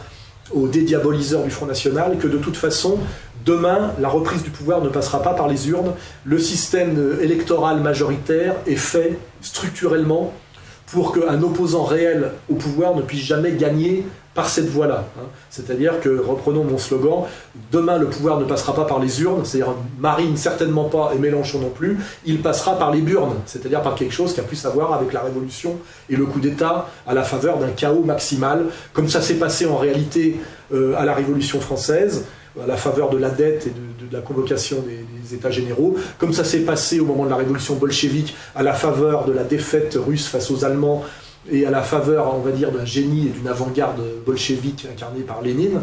aux dédiaboliseurs du Front National, que de toute façon, demain, la reprise du pouvoir ne passera pas par les urnes. Le système électoral majoritaire est fait structurellement pour qu'un opposant réel au pouvoir ne puisse jamais gagner par cette voie-là. C'est-à-dire que, reprenons mon slogan, demain le pouvoir ne passera pas par les urnes, c'est-à-dire Marine certainement pas et Mélenchon non plus, il passera par les burnes, c'est-à-dire par quelque chose qui a plus à voir avec la révolution et le coup d'État à la faveur d'un chaos maximal, comme ça s'est passé en réalité à la Révolution française, à la faveur de la dette et de la convocation des États généraux, comme ça s'est passé au moment de la révolution bolchevique, à la faveur de la défaite russe face aux Allemands, et à la faveur, on va dire, d'un génie et d'une avant-garde bolchevique incarnée par Lénine,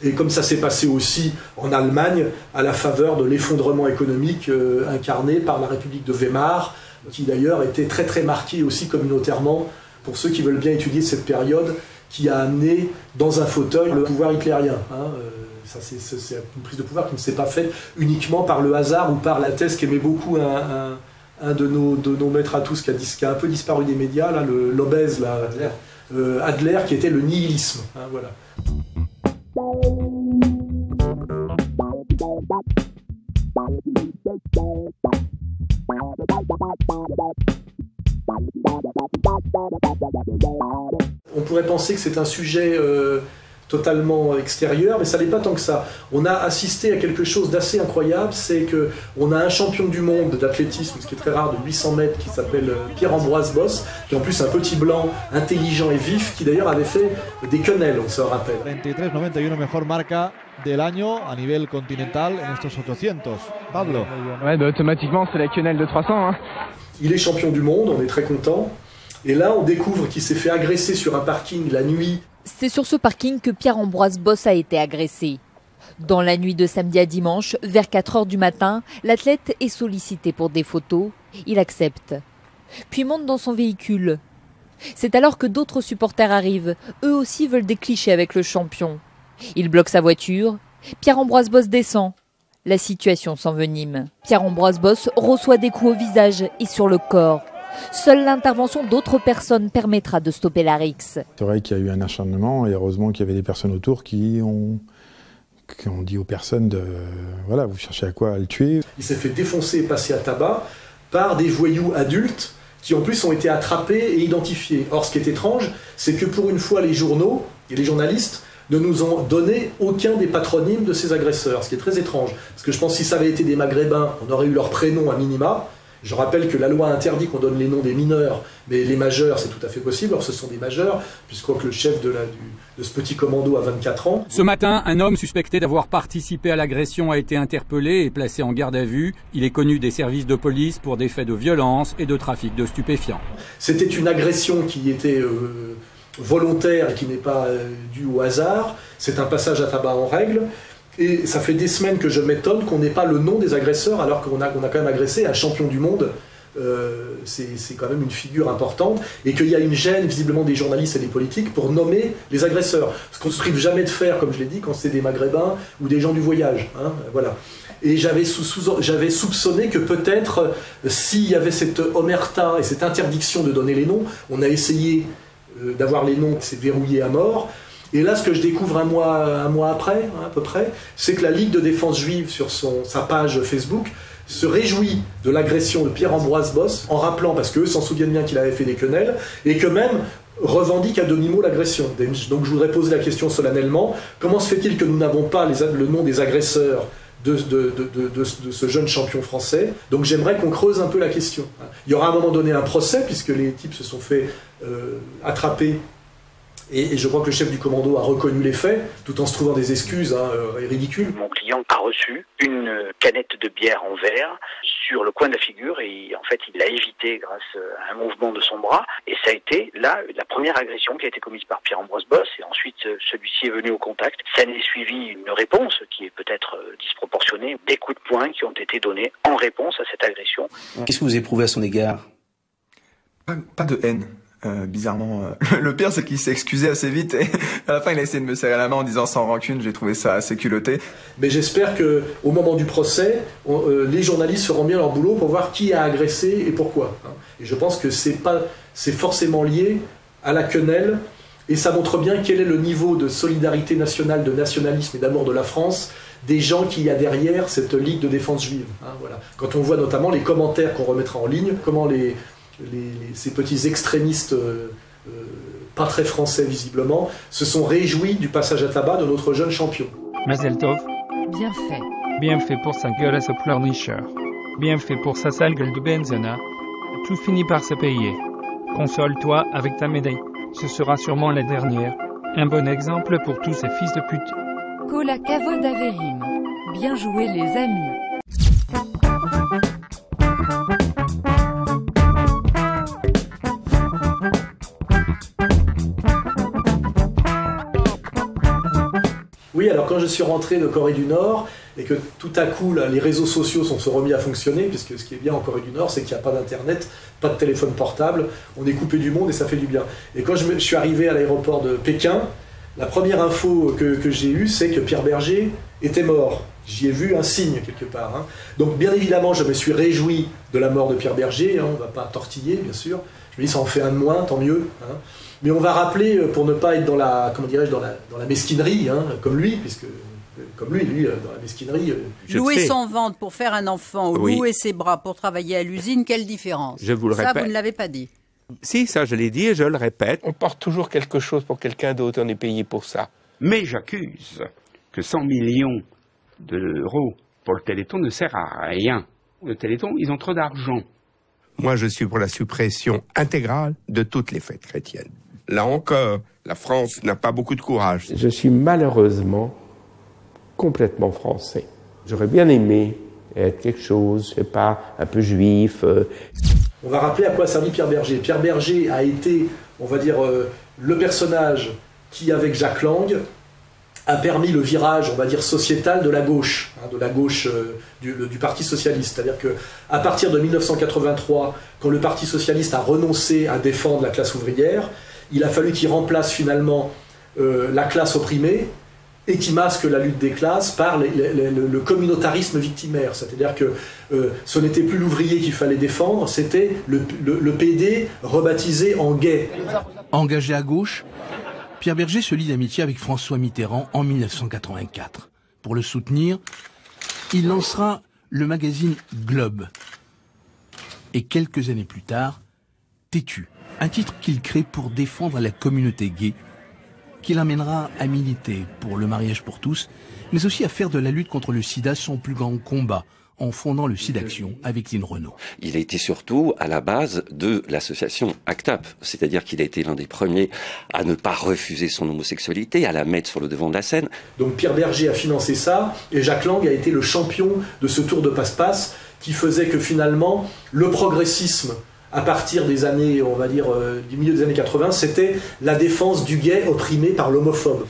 et comme ça s'est passé aussi en Allemagne, à la faveur de l'effondrement économique incarné par la République de Weimar, qui d'ailleurs était très très marquée aussi communautairement, pour ceux qui veulent bien étudier cette période, qui a amené dans un fauteuil le pouvoir hitlérien. Ça, c'est une prise de pouvoir qui ne s'est pas faite uniquement par le hasard ou par la thèse qu'aimait beaucoup un de nos maîtres à tous qui a un peu disparu des médias, l'obèse Adler, qui était le nihilisme. Voilà. On pourrait penser que c'est un sujet totalement extérieur, mais ça n'est pas tant que ça. On a assisté à quelque chose d'assez incroyable, c'est qu'on a un champion du monde d'athlétisme, ce qui est très rare, de 800 mètres, qui s'appelle Pierre-Ambroise Bosse, qui en plus est un petit blanc, intelligent et vif, qui d'ailleurs avait fait des quenelles, on se rappelle. 93-91 mejor marca del año a nivel continental en estos 800. Pablo. Ouais, automatiquement c'est la quenelle de 300. Hein. Il est champion du monde, on est très content. Et là, on découvre qu'il s'est fait agresser sur un parking la nuit. C'est sur ce parking que Pierre-Ambroise Bosse a été agressé. Dans la nuit de samedi à dimanche, vers 4h du matin, l'athlète est sollicité pour des photos. Il accepte. Puis monte dans son véhicule. C'est alors que d'autres supporters arrivent. Eux aussi veulent des clichés avec le champion. Il bloque sa voiture. Pierre-Ambroise Bosse descend. La situation s'envenime. Pierre-Ambroise Bosse reçoit des coups au visage et sur le corps. Seule l'intervention d'autres personnes permettra de stopper la rixe. C'est vrai qu'il y a eu un acharnement et heureusement qu'il y avait des personnes autour qui ont dit aux personnes voilà, vous cherchez à quoi? À le tuer. Il s'est fait défoncer et passer à tabac par des voyous adultes qui en plus ont été attrapés et identifiés. Or, ce qui est étrange, c'est que pour une fois, les journaux et les journalistes ne nous ont donné aucun des patronymes de ces agresseurs, ce qui est très étrange. Parce que je pense que si ça avait été des Maghrébins, on aurait eu leur prénom à minima. Je rappelle que la loi interdit qu'on donne les noms des mineurs, mais les majeurs, c'est tout à fait possible. Alors ce sont des majeurs, puisque le chef de ce petit commando a 24 ans. Ce matin, un homme suspecté d'avoir participé à l'agression a été interpellé et placé en garde à vue. Il est connu des services de police pour des faits de violence et de trafic de stupéfiants. C'était une agression qui était volontaire et qui n'est pas due au hasard. C'est un passage à tabac en règle. Et ça fait des semaines que je m'étonne qu'on n'ait pas le nom des agresseurs alors qu'on a quand même agressé un champion du monde. C'est quand même une figure importante. Et qu'il y a une gêne visiblement des journalistes et des politiques pour nommer les agresseurs. Ce qu'on ne se prive jamais de faire, comme je l'ai dit, quand c'est des Maghrébins ou des gens du voyage. Hein, voilà. Et j'avais soupçonné que peut-être, s'il y avait cette omerta et cette interdiction de donner les noms, on a essayé d'avoir les noms, c'est verrouillé à mort. Et là, ce que je découvre un mois après, hein, à peu près, c'est que la Ligue de défense juive, sur sa page Facebook, se réjouit de l'agression de Pierre-Ambroise Bosse, en rappelant, parce qu'eux s'en souviennent bien qu'il avait fait des quenelles, et que même revendique à demi-mot l'agression. Donc je voudrais poser la question solennellement, comment se fait-il que nous n'avons pas le nom des agresseurs de ce jeune champion français? Donc j'aimerais qu'on creuse un peu la question. Il y aura à un moment donné un procès, puisque les types se sont fait attraper. Et je crois que le chef du commando a reconnu les faits, tout en se trouvant des excuses ridicules. Mon client a reçu une canette de bière en verre sur le coin de la figure et en fait il l'a évité grâce à un mouvement de son bras. Et ça a été là la première agression qui a été commise par Pierre-Ambroise Bosse et ensuite celui-ci est venu au contact. Ça n'est suivi une réponse qui est peut-être disproportionnée, des coups de poing qui ont été donnés en réponse à cette agression. Qu'est-ce que vous éprouvez à son égard? Pas de haine. Bizarrement, le pire c'est qu'il s'est excusé assez vite et à la fin il a essayé de me serrer la main en disant sans rancune. J'ai trouvé ça assez culotté. Mais j'espère que au moment du procès, les journalistes feront bien leur boulot pour voir qui a agressé et pourquoi. Et je pense que c'est forcément lié à la quenelle et ça montre bien quel est le niveau de solidarité nationale, de nationalisme et d'amour de la France des gens qu'il y a derrière cette Ligue de défense juive. Voilà. Quand on voit notamment les commentaires qu'on remettra en ligne, comment ces petits extrémistes pas très français visiblement se sont réjouis du passage à tabac de notre jeune champion. Mazel Tov. Bien fait. Bien fait pour sa gueule à ce pleurnicheur. Bien fait pour sa sale gueule de Benzena. Tout finit par se payer. Console-toi avec ta médaille. Ce sera sûrement la dernière. Un bon exemple pour tous ces fils de pute. Kola Kavod Averim. Bien joué les amis. Oui, alors quand je suis rentré de Corée du Nord et que tout à coup là, les réseaux sociaux sont remis à fonctionner, puisque ce qui est bien en Corée du Nord, c'est qu'il n'y a pas d'internet, pas de téléphone portable, on est coupé du monde et ça fait du bien. Et quand je suis arrivé à l'aéroport de Pékin, la première info que j'ai eue, c'est que Pierre Berger était mort. J'y ai vu un signe quelque part. Hein. Donc bien évidemment, je me suis réjoui de la mort de Pierre Berger, hein, on ne va pas tortiller bien sûr. Je me dis ça en fait un de moins, tant mieux. Hein. Mais on va rappeler, pour ne pas être dans la, comment dirais-je, dans la mesquinerie, hein, comme lui, puisque comme lui, dans la mesquinerie. Louer son ventre pour faire un enfant, ou louer ses bras pour travailler à l'usine, quelle différence? Je vous le répète. Ça, vous ne l'avez pas dit. Si, ça je l'ai dit et je le répète. On porte toujours quelque chose pour quelqu'un d'autre, on est payé pour ça. Mais j'accuse que 100 millions d'euros pour le Téléthon ne sert à rien. Le Téléthon, ils ont trop d'argent. Moi, je suis pour la suppression intégrale de toutes les fêtes chrétiennes. Là encore, la France n'a pas beaucoup de courage. Je suis malheureusement complètement français. J'aurais bien aimé être quelque chose, je sais pas, un peu juif. On va rappeler à quoi servait Pierre Berger. Pierre Berger a été, on va dire, le personnage qui, avec Jacques Lang, a permis le virage, on va dire, sociétal de la gauche, du Parti socialiste. C'est-à-dire qu'à partir de 1983, quand le Parti socialiste a renoncé à défendre la classe ouvrière, il a fallu qu'il remplace finalement la classe opprimée et qui masque la lutte des classes par le communautarisme victimaire. C'est-à-dire que ce n'était plus l'ouvrier qu'il fallait défendre, c'était le PD rebaptisé en gay. Engagé à gauche, Pierre Berger se lie d'amitié avec François Mitterrand en 1984. Pour le soutenir, il lancera le magazine Globe. Et quelques années plus tard, Têtu, un titre qu'il crée pour défendre la communauté gay, qui l'amènera à militer pour le mariage pour tous, mais aussi à faire de la lutte contre le sida son plus grand combat, en fondant le SIDAction avec Lynn Renaud. Il a été surtout à la base de l'association ACT UP, c'est-à-dire qu'il a été l'un des premiers à ne pas refuser son homosexualité, à la mettre sur le devant de la scène. Donc Pierre Berger a financé ça, et Jacques Lang a été le champion de ce tour de passe-passe qui faisait que finalement, le progressisme, à partir des années, on va dire, du milieu des années 80, c'était la défense du gay opprimé par l'homophobe.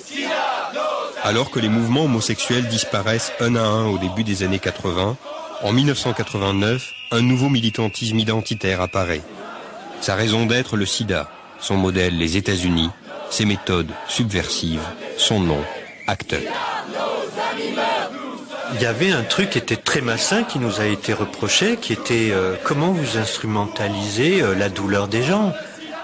Alors que les mouvements homosexuels disparaissent un à un au début des années 80, en 1989, un nouveau militantisme identitaire apparaît. Sa raison d'être, le sida. Son modèle, les États-Unis. Ses méthodes, subversives. Son nom, ACT UP. Il y avait un truc qui était très malsain qui nous a été reproché, qui était comment vous instrumentalisez la douleur des gens.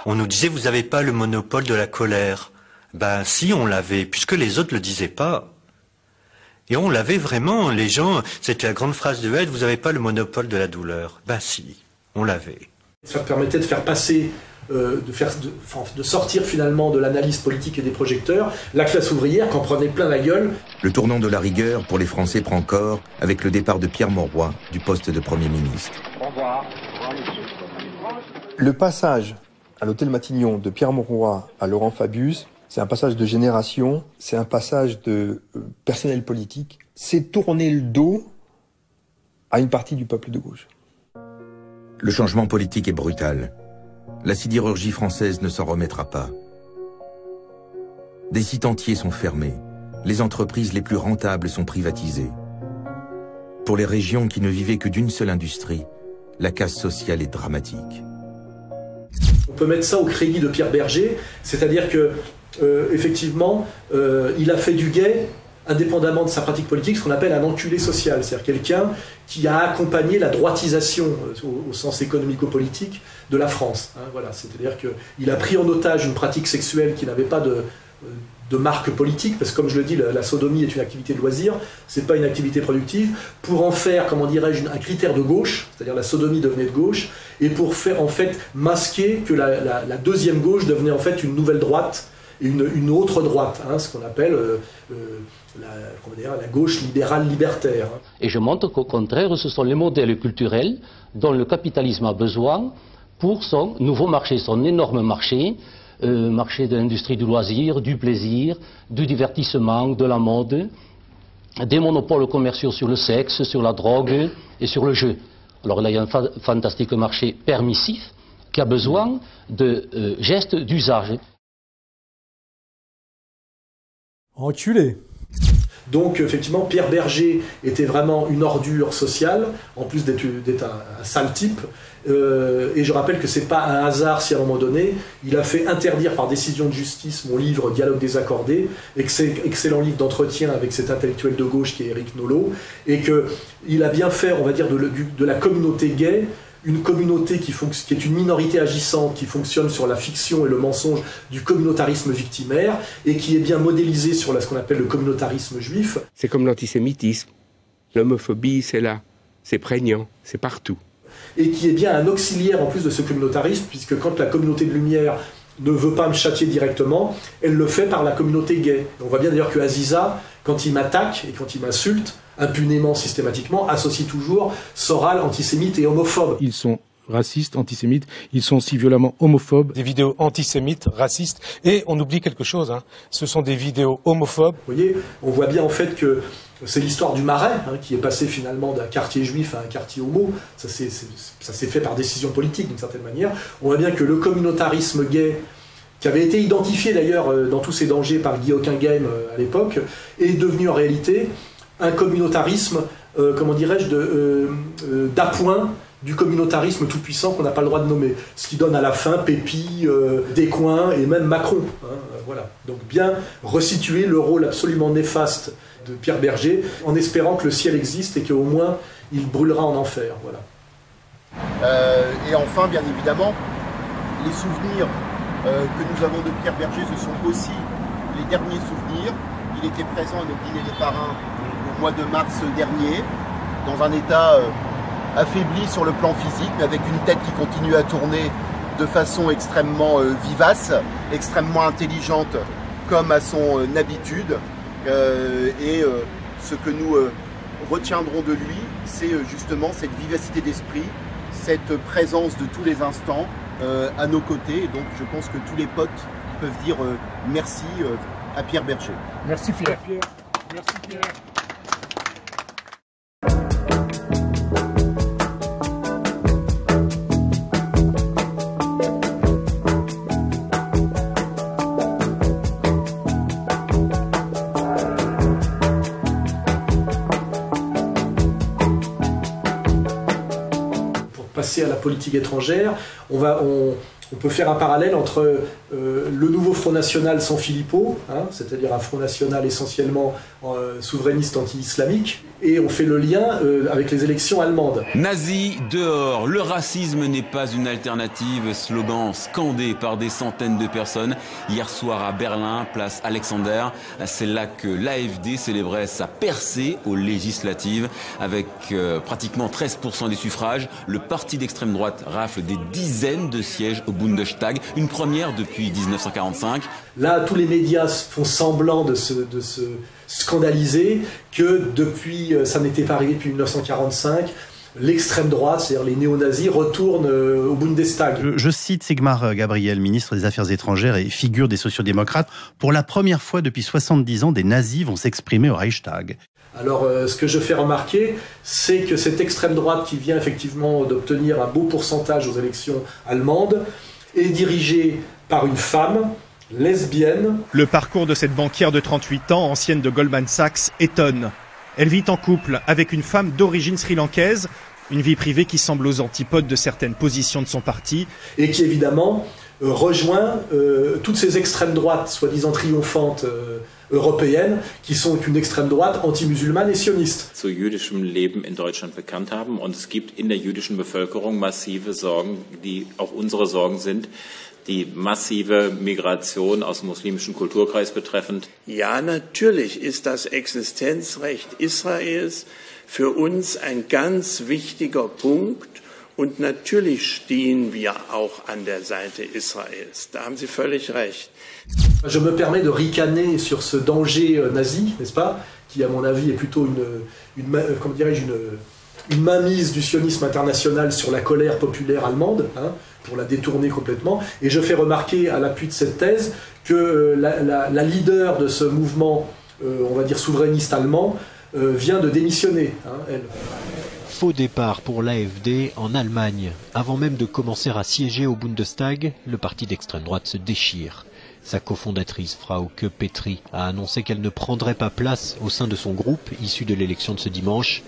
On nous disait, vous n'avez pas le monopole de la colère. Ben si, on l'avait, puisque les autres le disaient pas. Et on l'avait vraiment, les gens, c'était la grande phrase de Held, vous n'avez pas le monopole de la douleur. Ben si, on l'avait. Ça permettait de faire passer, de sortir finalement de l'analyse politique et des projecteurs, la classe ouvrière qu'en prenait plein la gueule. Le tournant de la rigueur pour les Français prend corps avec le départ de Pierre Mauroy du poste de Premier ministre. Au revoir. Le passage à l'hôtel Matignon de Pierre Mauroy à Laurent Fabius, c'est un passage de génération, c'est un passage de personnel politique, c'est tourner le dos à une partie du peuple de gauche. Le changement politique est brutal. La sidérurgie française ne s'en remettra pas. Des sites entiers sont fermés. Les entreprises les plus rentables sont privatisées. Pour les régions qui ne vivaient que d'une seule industrie, la casse sociale est dramatique. On peut mettre ça au crédit de Pierre Berger, c'est-à-dire que effectivement, il a fait du gay, indépendamment de sa pratique politique, ce qu'on appelle un enculé social, c'est-à-dire quelqu'un qui a accompagné la droitisation au sens économico-politique de la France. Hein, voilà. C'est-à-dire qu'il a pris en otage une pratique sexuelle qui n'avait pas de marque politique, parce que comme je le dis, la sodomie est une activité de loisir, c'est pas une activité productive, pour en faire, comment dirais-je, un critère de gauche, c'est-à-dire la sodomie devenait de gauche, et pour faire en fait masquer que la deuxième gauche devenait en fait une nouvelle droite, une autre droite, hein, ce qu'on appelle la gauche libérale libertaire. Et je montre qu'au contraire, ce sont les modèles culturels dont le capitalisme a besoin pour son nouveau marché, son énorme marché, marché de l'industrie du loisir, du plaisir, du divertissement, de la mode, des monopoles commerciaux sur le sexe, sur la drogue et sur le jeu. Alors là, il y a un fantastique marché permissif qui a besoin de gestes d'usage. Enculé. Donc effectivement, Pierre Berger était vraiment une ordure sociale, en plus d'être un sale type. Et je rappelle que c'est pas un hasard si à un moment donné, il a fait interdire par décision de justice mon livre Dialogue désaccordé, excellent livre d'entretien avec cet intellectuel de gauche qui est Éric Nolot, et qu'il a bien fait, on va dire, de la communauté gay une communauté qui est une minorité agissante, qui fonctionne sur la fiction et le mensonge du communautarisme victimaire, et qui est bien modélisée sur ce qu'on appelle le communautarisme juif. C'est comme l'antisémitisme. L'homophobie, c'est là. C'est prégnant. C'est partout. Et qui est bien un auxiliaire en plus de ce communautarisme, puisque quand la communauté de lumière ne veut pas me châtier directement, elle le fait par la communauté gay. On voit bien d'ailleurs que Aziza, quand il m'attaque et quand il m'insulte, impunément, systématiquement, associe toujours Soral, antisémite et homophobe. Ils sont racistes, antisémites, ils sont aussi violemment homophobes. Des vidéos antisémites, racistes, et on oublie quelque chose, hein. Ce sont des vidéos homophobes. Vous voyez, on voit bien en fait que c'est l'histoire du Marais, hein, qui est passé finalement d'un quartier juif à un quartier homo. Ça s'est fait par décision politique d'une certaine manière. On voit bien que le communautarisme gay, qui avait été identifié d'ailleurs dans tous ses dangers par Guy Hockenheim à l'époque, est devenu en réalité un communautarisme, comment dirais-je, d'appoint du communautarisme tout-puissant qu'on n'a pas le droit de nommer. Ce qui donne à la fin Pépi, Descoings et même Macron. Hein, voilà. Donc bien resituer le rôle absolument néfaste de Pierre Berger, en espérant que le ciel existe et qu'au moins il brûlera en enfer. Voilà. Et enfin, bien évidemment, les souvenirs que nous avons de Pierre Berger, ce sont aussi les derniers souvenirs. Il était présent à nos dîners des parrains au mois de mars dernier, dans un état affaibli sur le plan physique, mais avec une tête qui continue à tourner de façon extrêmement vivace, extrêmement intelligente, comme à son habitude. Ce que nous retiendrons de lui, c'est justement cette vivacité d'esprit, cette présence de tous les instants à nos côtés. Et donc je pense que tous les potes peuvent dire merci à Pierre Berger. Merci Pierre. Merci Pierre. À la politique étrangère, on peut faire un parallèle entre le nouveau Front National sans Philippot, c'est-à-dire un Front National essentiellement souverainiste anti-islamique, et on fait le lien avec les élections allemandes. Nazis dehors, le racisme n'est pas une alternative, slogan scandé par des centaines de personnes hier soir à Berlin, place Alexander. C'est là que l'AfD célébrait sa percée aux législatives avec pratiquement 13% des suffrages. Le parti d'extrême droite rafle des dizaines de sièges au Bundestag, une première depuis 1945. Là, tous les médias font semblant de se scandaliser que depuis, ça n'était pas arrivé depuis 1945, l'extrême droite, c'est-à-dire les néo-nazis, retournent au Bundestag. Je cite Sigmar Gabriel, ministre des Affaires étrangères et figure des sociodémocrates. Pour la première fois depuis 70 ans, des nazis vont s'exprimer au Reichstag. Alors, ce que je fais remarquer, c'est que cette extrême droite qui vient effectivement d'obtenir un beau pourcentage aux élections allemandes est dirigée par une femme lesbienne. Le parcours de cette banquière de 38 ans, ancienne de Goldman Sachs, étonne. Elle vit en couple avec une femme d'origine sri-lankaise, une vie privée qui semble aux antipodes de certaines positions de son parti. Et qui évidemment rejoint toutes ces extrêmes droites, soi-disant triomphantes, européennes, qui sont une extrême droite anti-musulmane et sioniste. Zu jüdischem Leben in Deutschland bekannt haben und es gibt in der jüdischen Bevölkerung massive Sorgen, die auch unsere Sorgen sind. Die massive Migration aus dem muslimischen Kulturkreis betreffend. Ja, natürlich ist das Existenzrecht Israels für uns ein ganz wichtiger Punkt und natürlich stehen wir auch an der Seite Israels. Da haben Sie völlig recht. Je me permets de ricaner sur ce danger nazi, n'est-ce pas, qui à mon avis est plutôt une mainmise du sionisme international sur la colère populaire allemande, pour la détourner complètement. Et je fais remarquer, à l'appui de cette thèse, que la leader de ce mouvement, on va dire souverainiste allemand, vient de démissionner, elle. Faux départ pour l'AfD en Allemagne. Avant même de commencer à siéger au Bundestag, le parti d'extrême droite se déchire. Sa cofondatrice Frauke Petry a annoncé qu'elle ne prendrait pas place au sein de son groupe issu de l'élection de ce dimanche.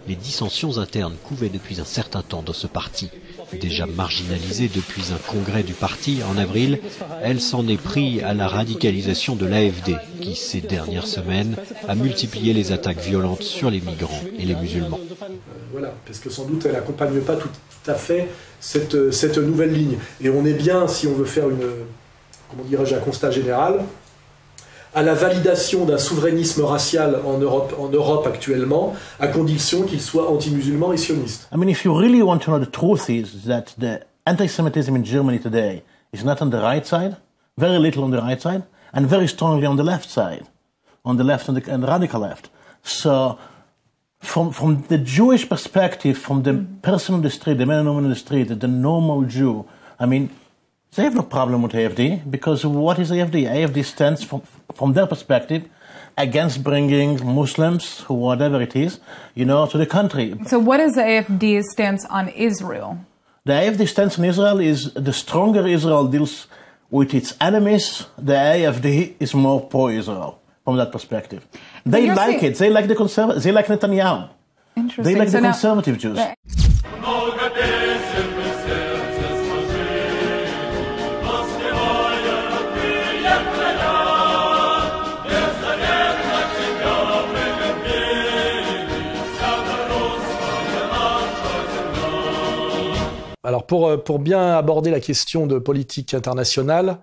Les dissensions internes couvaient depuis un certain temps dans ce parti. Déjà marginalisée depuis un congrès du parti en avril, elle s'en est pris à la radicalisation de l'AfD, qui ces dernières semaines a multiplié les attaques violentes sur les migrants et les musulmans. Voilà, parce que sans doute elle n'accompagne pas tout à fait cette nouvelle ligne. Et on est bien, si on veut faire un constat général, à la validation d'un souverainisme racial en Europe actuellement, à condition qu'il soit anti-musulman et sioniste. I mean, if you really want to know the truth is that the anti-Semitism in Germany today is not on the right side, very little on the right side, and very strongly on the left side, on the left and the radical left. So, from the Jewish perspective, from the person on the street, the man and woman on the street, the normal Jew, I mean, they have no problem with AfD, because what is AfD? AfD stands, from their perspective, against bringing Muslims, whatever it is, to the country. So what is the AfD's stance on Israel? The AfD stance on Israel is the stronger Israel deals with its enemies, the AfD is more pro-Israel, from that perspective. They like it. They like the conservative. They like Netanyahu. Interesting. They like the conservative Jews. Alors pour bien aborder la question de politique internationale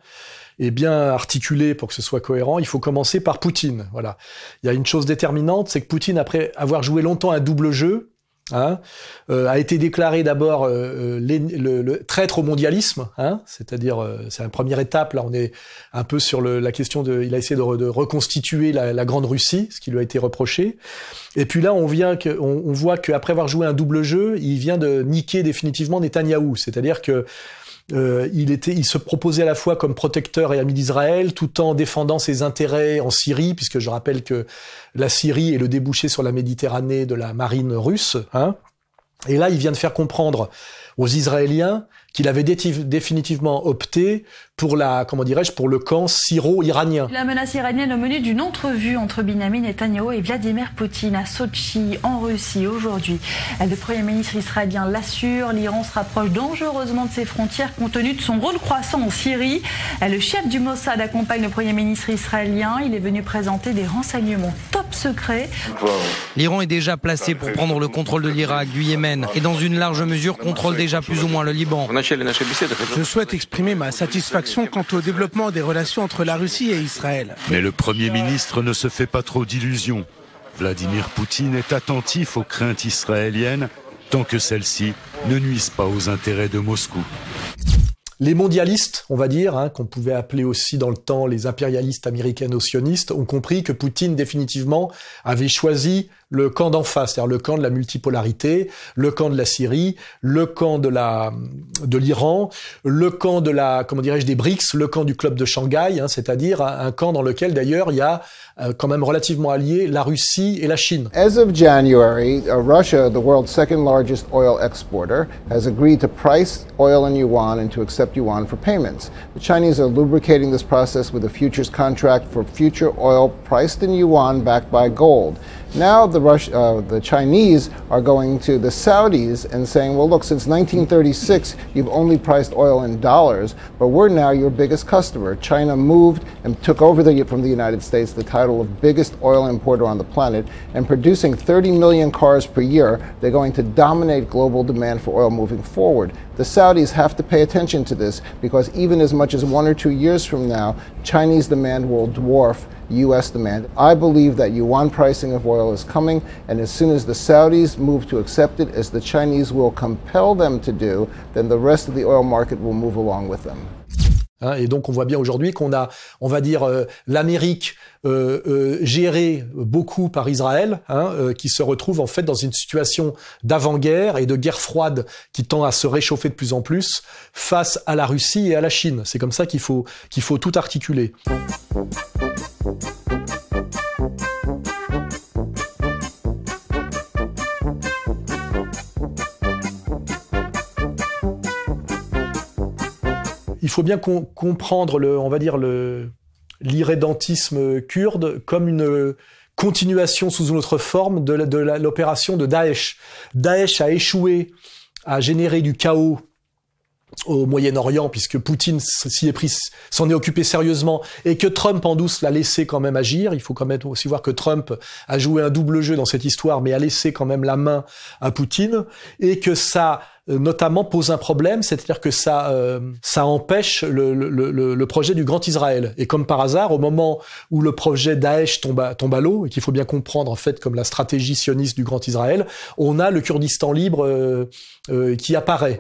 et bien articuler pour que ce soit cohérent, il faut commencer par Poutine. Voilà. Il y a une chose déterminante, c'est que Poutine, après avoir joué longtemps un double jeu, a été déclaré d'abord le traître au mondialisme, c'est-à-dire c'est une première étape. Là, on est un peu sur la question il a essayé de reconstituer la Grande Russie, ce qui lui a été reproché. Et puis là, on voit qu'après avoir joué un double jeu, il vient de niquer définitivement Netanyahou, c'est-à-dire que il se proposait à la fois comme protecteur et ami d'Israël, tout en défendant ses intérêts en Syrie, puisque je rappelle que la Syrie est le débouché sur la Méditerranée de la marine russe. Et là, il vient de faire comprendre aux Israéliens qu'il avait définitivement opté pour pour le camp syro-iranien. La menace iranienne au menu d'une entrevue entre Benyamin Netanyahou et Vladimir Poutine à Sotchi, en Russie, aujourd'hui. Le Premier ministre israélien l'assure, l'Iran se rapproche dangereusement de ses frontières compte tenu de son rôle croissant en Syrie. Le chef du Mossad accompagne le Premier ministre israélien. Il est venu présenter des renseignements top secrets. L'Iran est déjà placé pour prendre le contrôle de l'Irak, du Yémen et dans une large mesure contrôle déjà plus ou moins le Liban. Je souhaite exprimer ma satisfaction quant au développement des relations entre la Russie et Israël. Mais le Premier ministre ne se fait pas trop d'illusions. Vladimir Poutine est attentif aux craintes israéliennes tant que celles-ci ne nuisent pas aux intérêts de Moscou. Les mondialistes, on va dire, qu'on pouvait appeler aussi dans le temps les impérialistes américano-sionistes, ont compris que Poutine définitivement avait choisi le camp d'en face, c'est-à-dire le camp de la multipolarité, le camp de la Syrie, le camp de l'Iran, le camp des BRICS, le camp du club de Shanghai, c'est-à-dire un camp dans lequel d'ailleurs il y a quand même relativement alliés la Russie et la Chine. As of January, Russia, the world's second largest oil exporter, has agreed to price oil in yuan and to accept yuan for payments. The Chinese are lubricating this process with a futures contract for future oil priced in yuan backed by gold. Now the Chinese are going to the Saudis and saying, well, look, since 1936, you've only priced oil in dollars, but we're now your biggest customer. China moved and took over from the United States the title of biggest oil importer on the planet, and producing 30 million cars per year, they're going to dominate global demand for oil moving forward. The Saudis have to pay attention to this because even as much as 1 or 2 years from now, Chinese demand will dwarf U.S. demand. I believe that yuan pricing of oil is coming, and as soon as the Saudis move to accept it, as the Chinese will compel them to do, then the rest of the oil market will move along with them. Et donc on voit bien aujourd'hui qu'on a, on va dire, l'Amérique gérée beaucoup par Israël, qui se retrouve en fait dans une situation d'avant-guerre et de guerre froide qui tend à se réchauffer de plus en plus face à la Russie et à la Chine. C'est comme ça qu'il faut tout articuler. Il faut bien comprendre l'irrédentisme kurde comme une continuation sous une autre forme de l'opération de Daesh. Daesh a échoué à générer du chaos au Moyen-Orient, puisque Poutine s'en est occupé sérieusement, et que Trump en douce l'a laissé quand même agir. Il faut quand même aussi voir que Trump a joué un double jeu dans cette histoire, mais a laissé quand même la main à Poutine, et que ça notamment pose un problème, c'est-à-dire que ça empêche le projet du Grand Israël. Et comme par hasard, au moment où le projet Daesh tombe à l'eau, et qu'il faut bien comprendre en fait comme la stratégie sioniste du Grand Israël, on a le Kurdistan libre qui apparaît.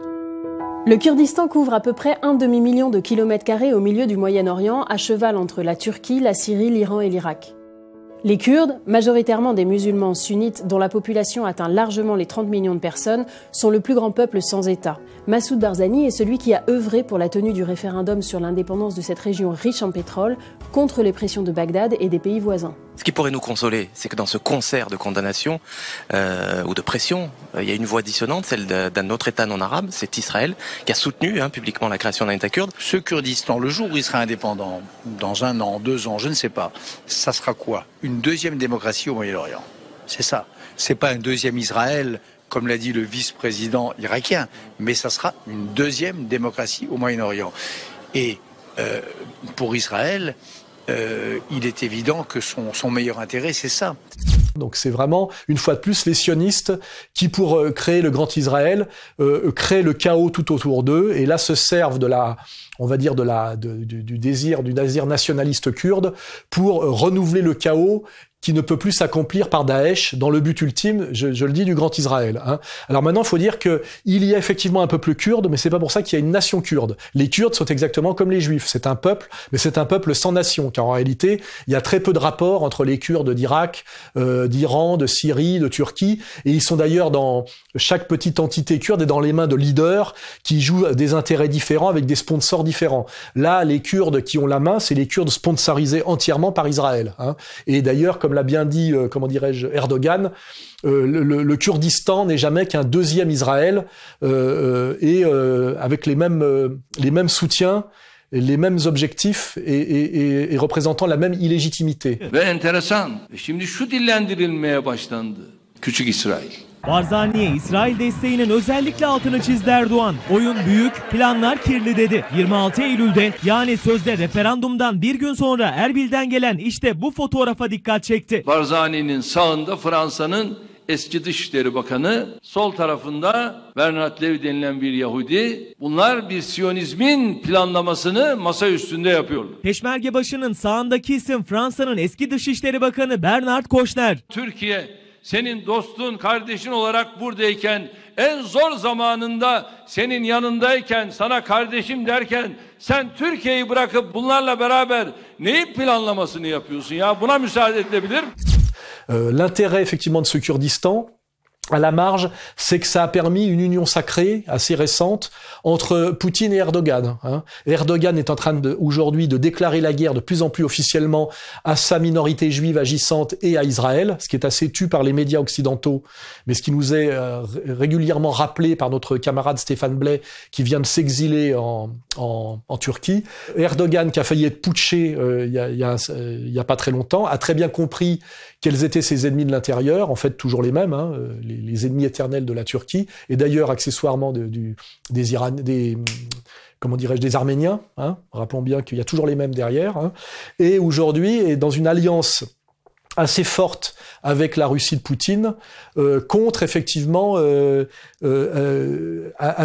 Le Kurdistan couvre à peu près 1 demi-million de kilomètres carrés au milieu du Moyen-Orient, à cheval entre la Turquie, la Syrie, l'Iran et l'Irak. Les Kurdes, majoritairement des musulmans sunnites dont la population atteint largement les 30 millions de personnes, sont le plus grand peuple sans État. Massoud Barzani est celui qui a œuvré pour la tenue du référendum sur l'indépendance de cette région riche en pétrole, contre les pressions de Bagdad et des pays voisins. Ce qui pourrait nous consoler, c'est que dans ce concert de condamnation ou de pression, il y a une voix dissonante, celle d'un autre État non arabe, c'est Israël, qui a soutenu publiquement la création d'un État kurde. Ce Kurdistan, le jour où il sera indépendant, dans 1 an, 2 ans, je ne sais pas, ça sera quoi? Une deuxième démocratie au Moyen-Orient. C'est ça. C'est pas un deuxième Israël, comme l'a dit le vice-président irakien, mais ça sera une deuxième démocratie au Moyen-Orient. Et pour Israël, il est évident que son meilleur intérêt, c'est ça. Donc c'est vraiment, une fois de plus, les sionistes qui, pour créer le Grand Israël, créent le chaos tout autour d'eux, et là se servent du désir nationaliste kurde pour renouveler le chaos qui ne peut plus s'accomplir par Daesh dans le but ultime, je le dis, du Grand Israël. Hein. Alors maintenant, il faut dire que il y a effectivement un peuple kurde, mais c'est pas pour ça qu'il y a une nation kurde. Les Kurdes sont exactement comme les Juifs. C'est un peuple, mais c'est un peuple sans nation, car en réalité, il y a très peu de rapports entre les Kurdes d'Irak, d'Iran, de Syrie, de Turquie, et ils sont d'ailleurs dans chaque petite entité kurde est dans les mains de leaders qui jouent des intérêts différents avec des sponsors différents. Là, les Kurdes qui ont la main, c'est les Kurdes sponsorisés entièrement par Israël. Hein. Et d'ailleurs, comme l'a bien dit, Erdogan, le Kurdistan n'est jamais qu'un deuxième Israël avec les mêmes soutiens, les mêmes objectifs et représentant la même illégitimité. Ve enteresan, şimdi şu dillendirilmeye başlandı. Küçük İsrail. Barzani'ye İsrail desteğinin özellikle altını çizdi Erdoğan. Oyun büyük, planlar kirli dedi. 26 Eylül'de yani sözde referandumdan bir gün sonra Erbil'den gelen işte bu fotoğrafa dikkat çekti. Barzani'nin sağında Fransa'nın eski Dışişleri Bakanı, sol tarafında Bernard Levy denilen bir Yahudi. Bunlar bir Siyonizmin planlamasını masa üstünde yapıyorlar. Peşmerge başının sağındaki isim Fransa'nın eski Dışişleri Bakanı Bernard Kouchner. Türkiye senin dostun, kardeşin olarak buradayken, en zor zamanında senin yanındayken, sana kardeşim derken, sen Türkiye'yi bırakıp bunlarla beraber neyin planlamasını yapıyorsun ya? Buna müsaade edilebilir mi? L'intérêt effectivement de ce Kurdistan, à la marge, c'est que ça a permis une union sacrée assez récente entre Poutine et Erdogan. Hein. Erdogan est en train aujourd'hui de déclarer la guerre de plus en plus officiellement à sa minorité juive agissante et à Israël, ce qui est assez tu par les médias occidentaux, mais ce qui nous est régulièrement rappelé par notre camarade Stéphane Blay, qui vient de s'exiler en Turquie. Erdogan, qui a failli être putché il y a pas très longtemps, a très bien compris quels étaient ses ennemis de l'intérieur, en fait toujours les mêmes, hein, les ennemis éternels de la Turquie, et d'ailleurs accessoirement des Arméniens, hein, rappelons bien qu'il y a toujours les mêmes derrière, hein, et aujourd'hui est dans une alliance assez forte avec la Russie de Poutine, contre effectivement un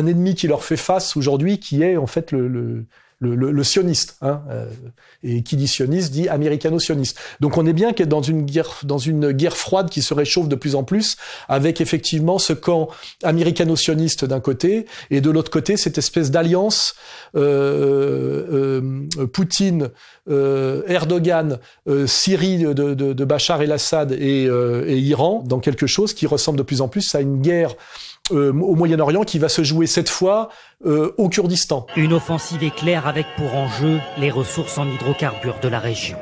ennemi qui leur fait face aujourd'hui, qui est en fait le sioniste, hein, et qui dit sioniste dit américano-sioniste. Donc on est bien qu'être dans une guerre froide qui se réchauffe de plus en plus, avec effectivement ce camp américano-sioniste d'un côté, et de l'autre côté cette espèce d'alliance Poutine, Erdogan, Syrie de Bachar el-Assad et Iran, dans quelque chose qui ressemble de plus en plus à une guerre au Moyen-Orient qui va se jouer cette fois au Kurdistan. Une offensive éclair avec pour enjeu les ressources en hydrocarbures de la région.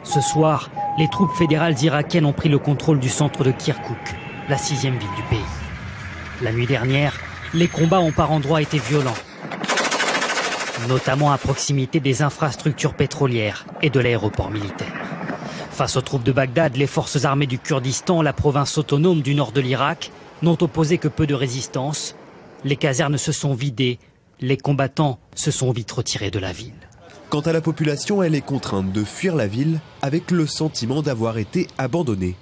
Ce soir, les troupes fédérales irakiennes ont pris le contrôle du centre de Kirkouk, la 6e ville du pays. La nuit dernière, les combats ont par endroits été violents, notamment à proximité des infrastructures pétrolières et de l'aéroport militaire. Face aux troupes de Bagdad, les forces armées du Kurdistan, la province autonome du nord de l'Irak, n'ont opposé que peu de résistance. Les casernes se sont vidées, les combattants se sont vite retirés de la ville. Quant à la population, elle est contrainte de fuir la ville avec le sentiment d'avoir été abandonnée.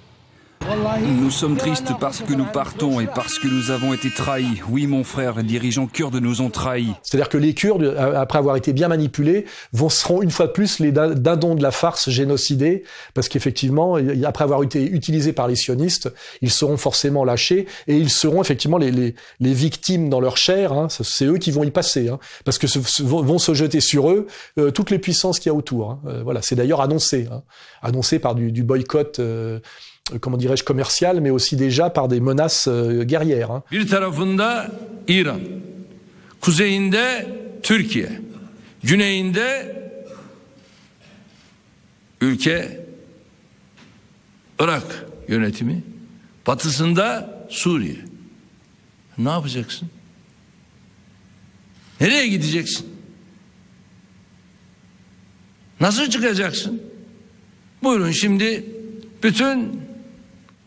Nous sommes tristes parce que nous partons et parce que nous avons été trahis. Oui, mon frère, les dirigeants kurdes nous ont trahis. C'est-à-dire que les Kurdes, après avoir été bien manipulés, seront une fois de plus les dindons de la farce génocidés, parce qu'effectivement, après avoir été utilisés par les sionistes, ils seront forcément lâchés, et ils seront effectivement les victimes dans leur chair, hein, c'est eux qui vont y passer, hein, parce que vont se jeter sur eux toutes les puissances qu'il y a autour. Hein. Voilà, c'est d'ailleurs annoncé, hein, annoncé par du boycott comment dirais-je, commercial, mais aussi déjà par des menaces guerrières. Hein. Bir tarafında İran, kuzeyinde Türkiye, güneyinde ülke Irak yönetimi, batısında Suriye. Ne yapacaksın? Nereye gideceksin? Nasıl çıkacaksın? Buyurun şimdi bütün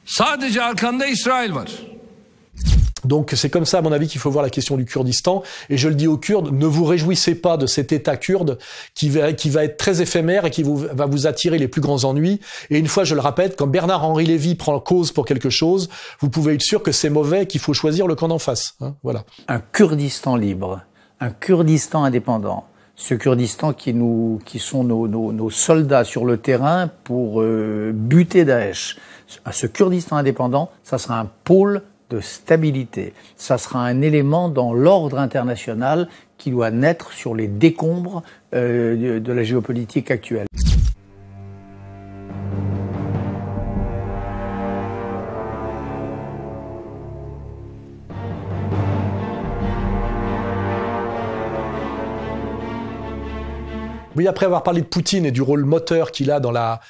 sadece arkanda İsrail var. Donc c'est comme ça, à mon avis, qu'il faut voir la question du Kurdistan. Et je le dis aux Kurdes, ne vous réjouissez pas de cet État kurde qui va être très éphémère et qui va vous attirer les plus grands ennuis. Et une fois, je le répète, quand Bernard-Henri Lévy prend cause pour quelque chose, vous pouvez être sûr que c'est mauvais, qu'il faut choisir le camp d'en face. Hein, voilà. Un Kurdistan libre, un Kurdistan indépendant, Ce Kurdistan qui sont nos soldats sur le terrain pour buter Daesh. Ce Kurdistan indépendant, ça sera un pôle de stabilité. Ça sera un élément dans l'ordre international qui doit naître sur les décombres de la géopolitique actuelle. Oui, après avoir parlé de Poutine et du rôle moteur qu'il a dans la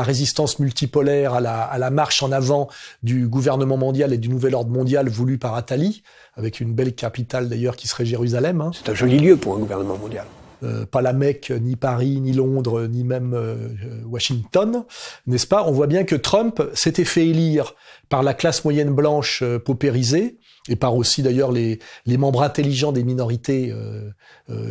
résistance multipolaire à la marche en avant du gouvernement mondial et du nouvel ordre mondial voulu par Attali, avec une belle capitale d'ailleurs qui serait Jérusalem. C'est un joli lieu pour un gouvernement mondial. Pas la Mecque, ni Paris, ni Londres, ni même Washington, n'est-ce pas? On voit bien que Trump s'était fait élire par la classe moyenne blanche paupérisée, et par aussi d'ailleurs les membres intelligents des minorités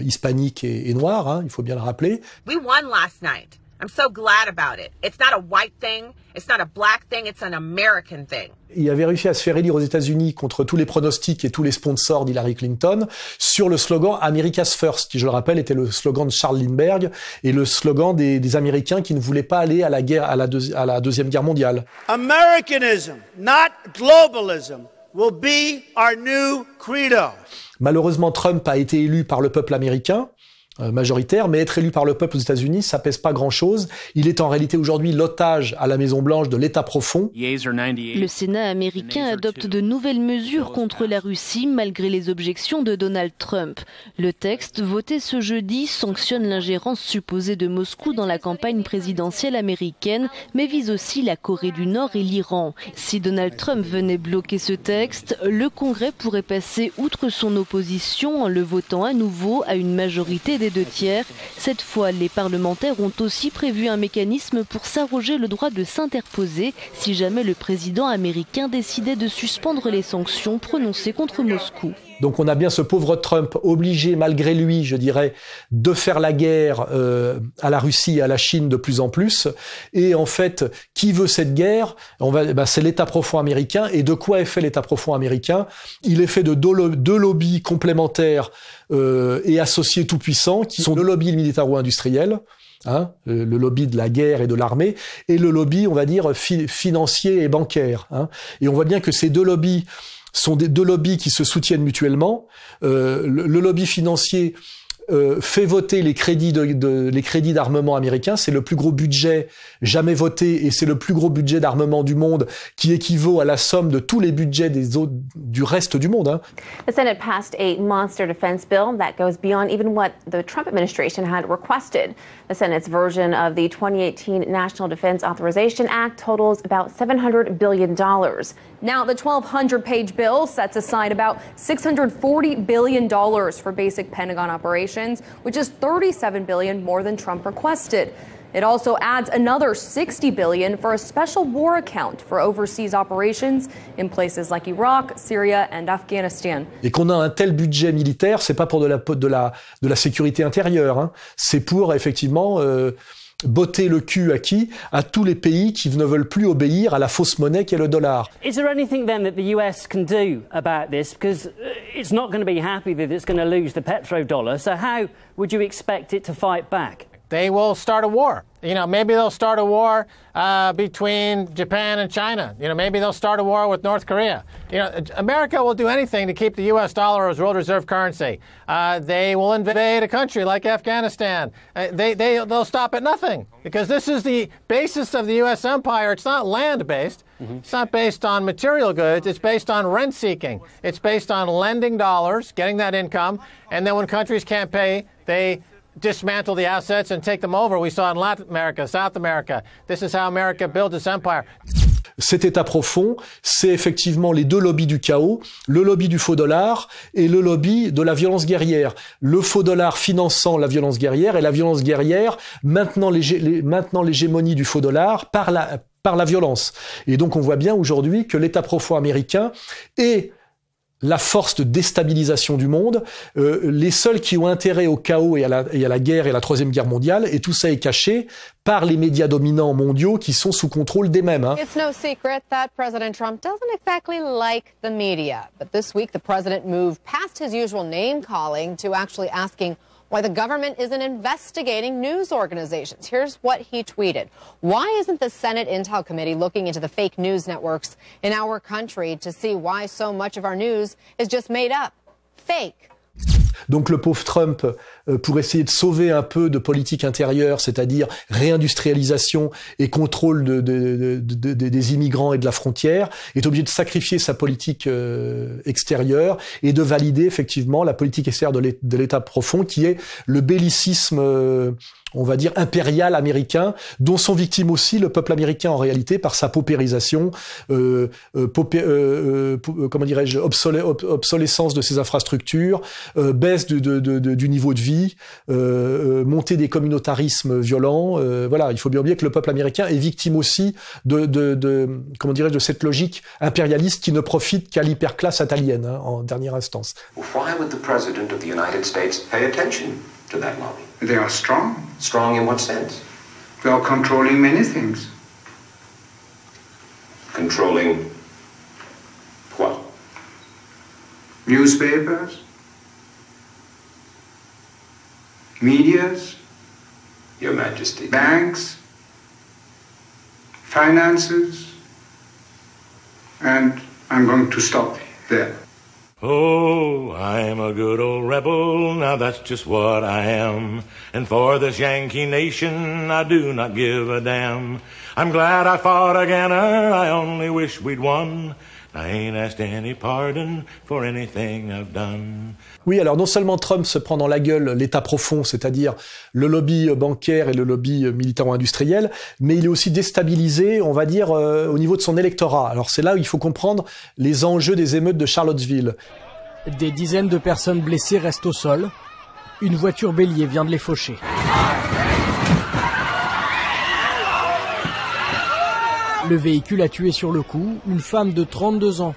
hispaniques et noires, hein, il faut bien le rappeler. We won last night. I'm so glad about it. It's not a white thing, it's not a black thing, it's an American thing. Il avait réussi à se faire élire aux États-Unis contre tous les pronostics et tous les sponsors d'Hillary Clinton sur le slogan America's First, qui, je le rappelle, était le slogan de Charles Lindbergh et le slogan des Américains qui ne voulaient pas aller à la Deuxième Guerre mondiale. Americanism, not globalism, will be our new credo. Malheureusement, Trump a été élu par le peuple américain, majoritaire, mais être élu par le peuple aux États-Unis, ça pèse pas grand-chose. Il est en réalité aujourd'hui l'otage à la Maison-Blanche de l'État profond. Le Sénat américain adopte de nouvelles mesures contre la Russie malgré les objections de Donald Trump. Le texte, voté ce jeudi, sanctionne l'ingérence supposée de Moscou dans la campagne présidentielle américaine, mais vise aussi la Corée du Nord et l'Iran. Si Donald Trump venait bloquer ce texte, le Congrès pourrait passer outre son opposition en le votant à nouveau à une majorité des 2/3. Cette fois, les parlementaires ont aussi prévu un mécanisme pour s'arroger le droit de s'interposer si jamais le président américain décidait de suspendre les sanctions prononcées contre Moscou. Donc on a bien ce pauvre Trump obligé, malgré lui, je dirais, de faire la guerre à la Russie et à la Chine de plus en plus. Et en fait, qui veut cette guerre? C'est l'État profond américain. Et de quoi est fait l'État profond américain? Il est fait de deux lobbies complémentaires et associés tout-puissants, qui sont le lobby militaro-industriel, hein, le lobby de la guerre et de l'armée, et le lobby, on va dire, financier et bancaire. Hein. Et on voit bien que ces deux lobbies sont deux lobbies qui se soutiennent mutuellement. Le lobby financier fait voter les crédits d'armement américains. C'est le plus gros budget jamais voté et c'est le plus gros budget d'armement du monde qui équivaut à la somme de tous les budgets du reste du monde. Hein. The Senate passed a monster defense bill that goes beyond even what the Trump administration had requested. The Senate's version of the 2018 National Defense Authorization Act totals about $700 billion. Now, the 1,200-page bill sets aside about $640 billion for basic Pentagon operations, which is $37 billion more than Trump requested. It also adds another $60 billion for a special war account for overseas operations in places like Iraq, Syria, and Afghanistan. Et qu'on a un tel budget militaire, c'est pas pour de la sécurité intérieure, hein. C'est pour effectivement botter le cul à qui? À tous les pays qui ne veulent plus obéir à la fausse monnaie qu'est le dollar. Is there anything then that the US can do about this? Because it's not going to be happy that it's going to lose the petrodollar. So how would you expect it to fight back? They will start a war. You know, maybe they'll start a war between Japan and China. You know, maybe they'll start a war with North Korea. You know, America will do anything to keep the U.S. dollar as world reserve currency. They will invade a country like Afghanistan. They'll stop at nothing because this is the basis of the U.S. empire. It's not land-based. It's not based on material goods. It's based on rent-seeking. It's based on lending dollars, getting that income, and then when countries can't pay, they dismantle the assets and take them over. We saw in Latin America, South America. This is how America built its empire. Cet état profond, c'est effectivement les deux lobbies du chaos, le lobby du faux dollar et le lobby de la violence guerrière. Le faux dollar finançant la violence guerrière et la violence guerrière maintenant l'hégémonie du faux dollar par la violence. Et donc on voit bien aujourd'hui que l'état profond américain est la force de déstabilisation du monde, les seuls qui ont intérêt au chaos et à la guerre et à la Troisième Guerre mondiale, et tout ça est caché par les médias dominants mondiaux qui sont sous contrôle des mêmes. Hein. It's no secret that President Trump doesn't exactly like the media, but this week the president moved past his usual name-calling to actually asking why the government isn't investigating news organizations. Here's what he tweeted. Why isn't the Senate Intel Committee looking into the fake news networks in our country to see why so much of our news is just made up, fake? Donc le pauvre Trump, pour essayer de sauver un peu de politique intérieure, c'est-à-dire réindustrialisation et contrôle des immigrants et de la frontière, est obligé de sacrifier sa politique extérieure et de valider effectivement la politique extérieure de l'État profond, qui est le bellicisme on va dire impérial américain, dont sont victimes aussi le peuple américain en réalité par sa paupérisation, comment dirais-je, obsolescence de ses infrastructures, baisse du niveau de vie, montée des communautarismes violents. Voilà, il faut bien oublier que le peuple américain est victime aussi comment dirais-je, de cette logique impérialiste qui ne profite qu'à l'hyperclasse italienne, en dernière instance. Why would the president of the United States pay attention to that lobby? They are strong. Strong in what sense? They are controlling many things. Controlling what? Newspapers, medias, Your Majesty. Banks, finances, and I'm going to stop there. Oh, I'm a good old rebel, now that's just what I am. And for this Yankee nation, I do not give a damn. I'm glad I fought again, I only wish we'd won. I ain't asked any pardon for anything I've done. Oui, alors non seulement Trump se prend dans la gueule l'État profond, c'est-à-dire le lobby bancaire et le lobby militaro-industriel, mais il est aussi déstabilisé, on va dire, au niveau de son électorat. Alors c'est là où il faut comprendre les enjeux des émeutes de Charlottesville. Des dizaines de personnes blessées restent au sol. Une voiture bélier vient de les faucher. Le véhicule a tué sur le coup une femme de 32 ans.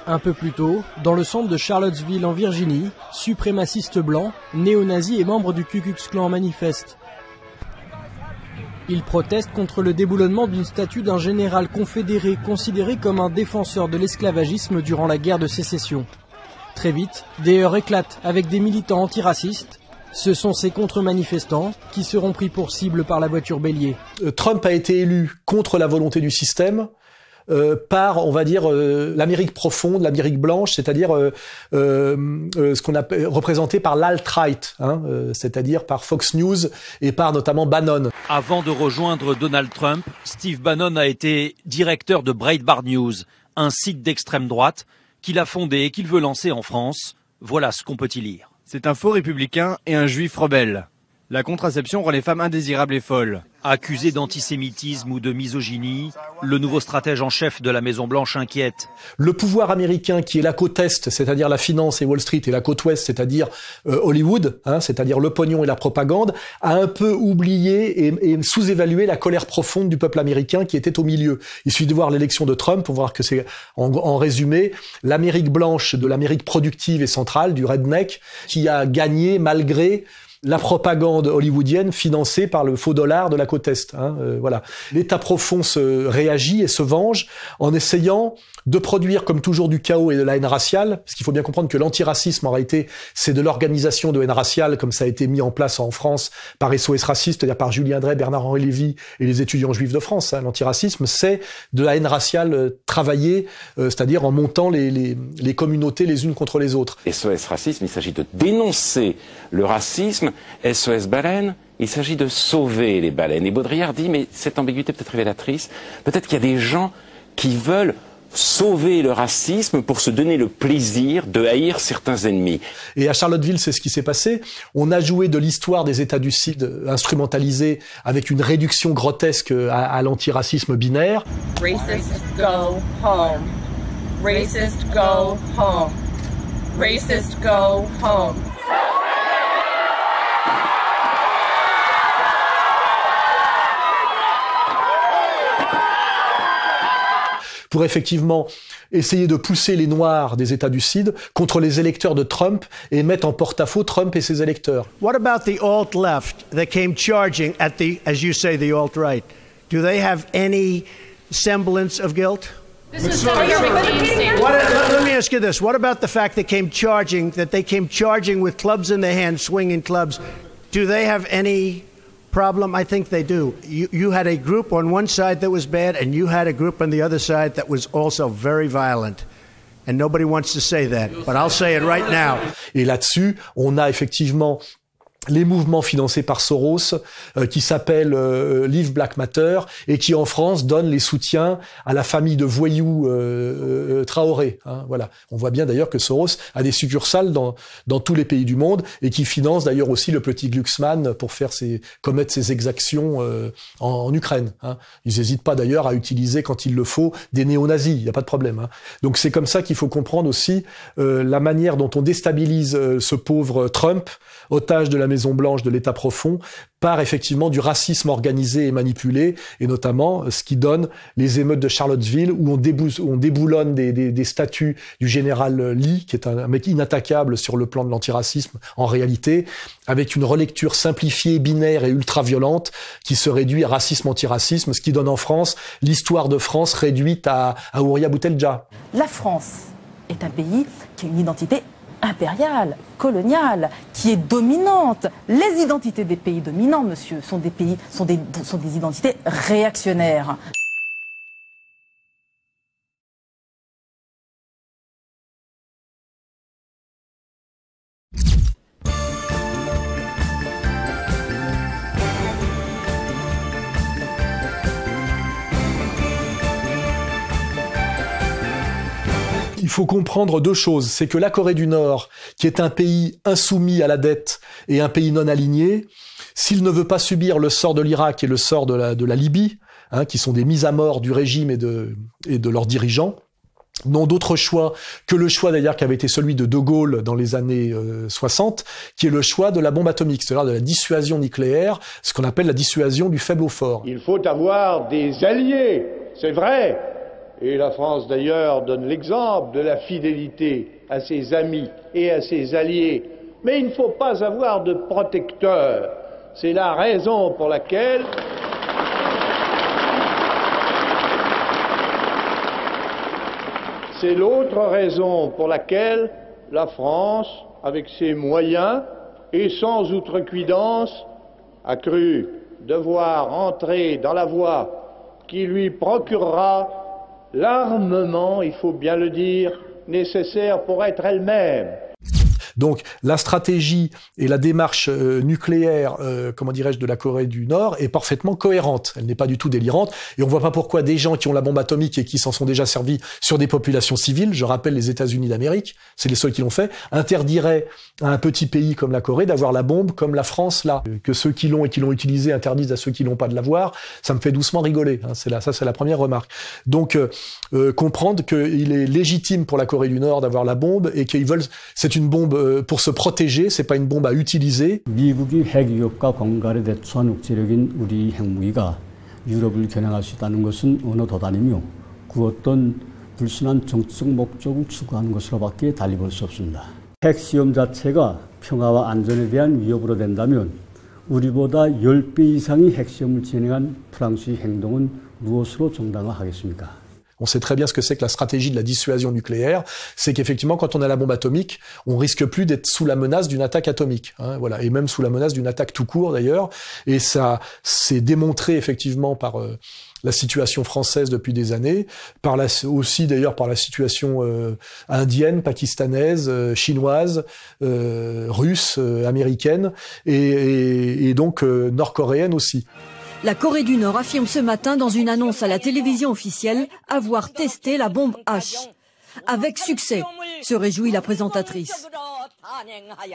Un peu plus tôt, dans le centre de Charlottesville en Virginie, suprémacistes blancs, néo-nazis et membres du Ku Klux Klan manifestent. Ils protestent contre le déboulonnement d'une statue d'un général confédéré considéré comme un défenseur de l'esclavagisme durant la guerre de sécession. Très vite, des heurts éclatent avec des militants antiracistes. Ce sont ces contre-manifestants qui seront pris pour cible par la voiture bélier. Trump a été élu contre la volonté du système par, on va dire, l'Amérique profonde, l'Amérique blanche, c'est-à-dire ce qu'on a représenté par l'alt-right, c'est-à-dire par Fox News et par notamment Bannon. Avant de rejoindre Donald Trump, Steve Bannon a été directeur de Breitbart News, un site d'extrême droite qu'il a fondé et qu'il veut lancer en France. Voilà ce qu'on peut y lire. C'est un faux républicain et un juif rebelle. La contraception rend les femmes indésirables et folles. Accusé d'antisémitisme ou de misogynie, le nouveau stratège en chef de la Maison-Blanche inquiète. Le pouvoir américain qui est la côte Est, c'est-à-dire la finance et Wall Street, et la côte Ouest, c'est-à-dire Hollywood, c'est-à-dire le pognon et la propagande, a un peu oublié et sous-évalué la colère profonde du peuple américain qui était au milieu. Il suffit de voir l'élection de Trump pour voir que c'est, en résumé, l'Amérique blanche de l'Amérique productive et centrale, du redneck, qui a gagné malgré la propagande hollywoodienne financée par le faux dollar de la côte Est. Voilà. L'État profond se réagit et se venge en essayant de produire comme toujours du chaos et de la haine raciale, parce qu'il faut bien comprendre que l'antiracisme en réalité c'est de l'organisation de haine raciale comme ça a été mis en place en France par SOS Racistes, c'est-à-dire par Julien Drey, Bernard-Henri Lévy et les étudiants juifs de France. L'antiracisme c'est de la haine raciale travaillée, c'est-à-dire en montant les communautés les unes contre les autres. SOS Racisme, il s'agit de dénoncer le racisme. SOS Baleine, il s'agit de sauver les baleines. Et Baudrillard dit, mais cette ambiguïté peut-être révélatrice, peut-être qu'il y a des gens qui veulent sauver le racisme pour se donner le plaisir de haïr certains ennemis. Et à Charlottesville, c'est ce qui s'est passé. On a joué de l'histoire des États du Sud instrumentalisée avec une réduction grotesque à l'antiracisme binaire. Racist, go home. Racist, go home. Racist, go home. Pour effectivement essayer de pousser les Noirs des États du Sud contre les électeurs de Trump et mettre en porte-à-faux Trump et ses électeurs. What about the alt-left that came charging at the, as you say, the alt-right? Do they have any semblance of guilt? This was so your campaign Let me ask you this. What about the fact they came charging with clubs in their hands, swinging clubs? Do they have any problem? I think they do. You had a group on one side that was bad, and you had a group on the other side that was also very violent. And nobody wants to say that, but I'll say it right now. Et là-dessus, on a effectivement les mouvements financés par Soros qui s'appellent Live Black Matter et qui en France donnent les soutiens à la famille de voyous Traoré. Hein, voilà. On voit bien d'ailleurs que Soros a des succursales dans tous les pays du monde et qui finance d'ailleurs aussi le petit Glucksmann pour commettre ses exactions en Ukraine. Hein. Ils n'hésitent pas d'ailleurs à utiliser quand il le faut des néo-nazis. Il n'y a pas de problème. Hein. Donc c'est comme ça qu'il faut comprendre aussi la manière dont on déstabilise ce pauvre Trump, otage de la Maison-Blanche, de l'État profond, par effectivement du racisme organisé et manipulé, et notamment ce qui donne les émeutes de Charlottesville, où on déboulonne des statues du général Lee, qui est un mec inattaquable sur le plan de l'antiracisme, en réalité, avec une relecture simplifiée, binaire et ultra-violente, qui se réduit à racisme-antiracisme, ce qui donne en France l'histoire de France réduite à Ouria Boutelja. La France est un pays qui a une identité impériale, coloniale, qui est dominante. Les identités des pays dominants, monsieur, sont des identités réactionnaires. Il faut comprendre deux choses. C'est que la Corée du Nord, qui est un pays insoumis à la dette et un pays non aligné, s'il ne veut pas subir le sort de l'Irak et le sort de la Libye, hein, qui sont des mises à mort du régime et de leurs dirigeants, n'ont d'autre choix que le choix d'ailleurs qui avait été celui de De Gaulle dans les années 60, qui est le choix de la bombe atomique, c'est-à-dire de la dissuasion nucléaire, ce qu'on appelle la dissuasion du faible au fort. Il faut avoir des alliés, c'est vrai. Et la France, d'ailleurs, donne l'exemple de la fidélité à ses amis et à ses alliés. Mais il ne faut pas avoir de protecteurs. C'est la raison pour laquelle c'est l'autre raison pour laquelle la France, avec ses moyens et sans outrecuidance, a cru devoir entrer dans la voie qui lui procurera l'armement, il faut bien le dire, nécessaire pour être elle-même. Donc la stratégie et la démarche nucléaire, comment dirais-je, de la Corée du Nord est parfaitement cohérente. Elle n'est pas du tout délirante. Et on voit pas pourquoi des gens qui ont la bombe atomique et qui s'en sont déjà servis sur des populations civiles, je rappelle les États-Unis d'Amérique, c'est les seuls qui l'ont fait, interdiraient à un petit pays comme la Corée d'avoir la bombe comme la France là. Que ceux qui l'ont et qui l'ont utilisée interdisent à ceux qui l'ont pas de l'avoir, ça me fait doucement rigoler. Hein. Ça c'est la première remarque. Donc comprendre qu'il est légitime pour la Corée du Nord d'avoir la bombe et qu'ils veulent, c'est une bombe pour se protéger, c'est pas une bombe à utiliser. 미국이 핵 위협과 공갈에 대처한 국제력인 우리 핵무기가 유럽을 겨냥할 수 있다는 것은 어느 도단이며 그 어떤 불순한 정치적 목적을 추구하는 것으로밖에 달리 볼 수 없습니다. 핵 시험 자체가 평화와 안전에 대한 위협으로 된다면 우리보다 10배 이상의 핵 시험을 진행한 프랑스의 행동은 무엇으로 정당화하겠습니까? On sait très bien ce que c'est que la stratégie de la dissuasion nucléaire, c'est qu'effectivement, quand on a la bombe atomique, on risque plus d'être sous la menace d'une attaque atomique, hein, voilà, et même sous la menace d'une attaque tout court d'ailleurs, et ça s'est démontré effectivement par la situation française depuis des années, aussi d'ailleurs par la situation indienne, pakistanaise, chinoise, russe, américaine, et donc nord-coréenne aussi. La Corée du Nord affirme ce matin dans une annonce à la télévision officielle avoir testé la bombe H. Avec succès, se réjouit la présentatrice.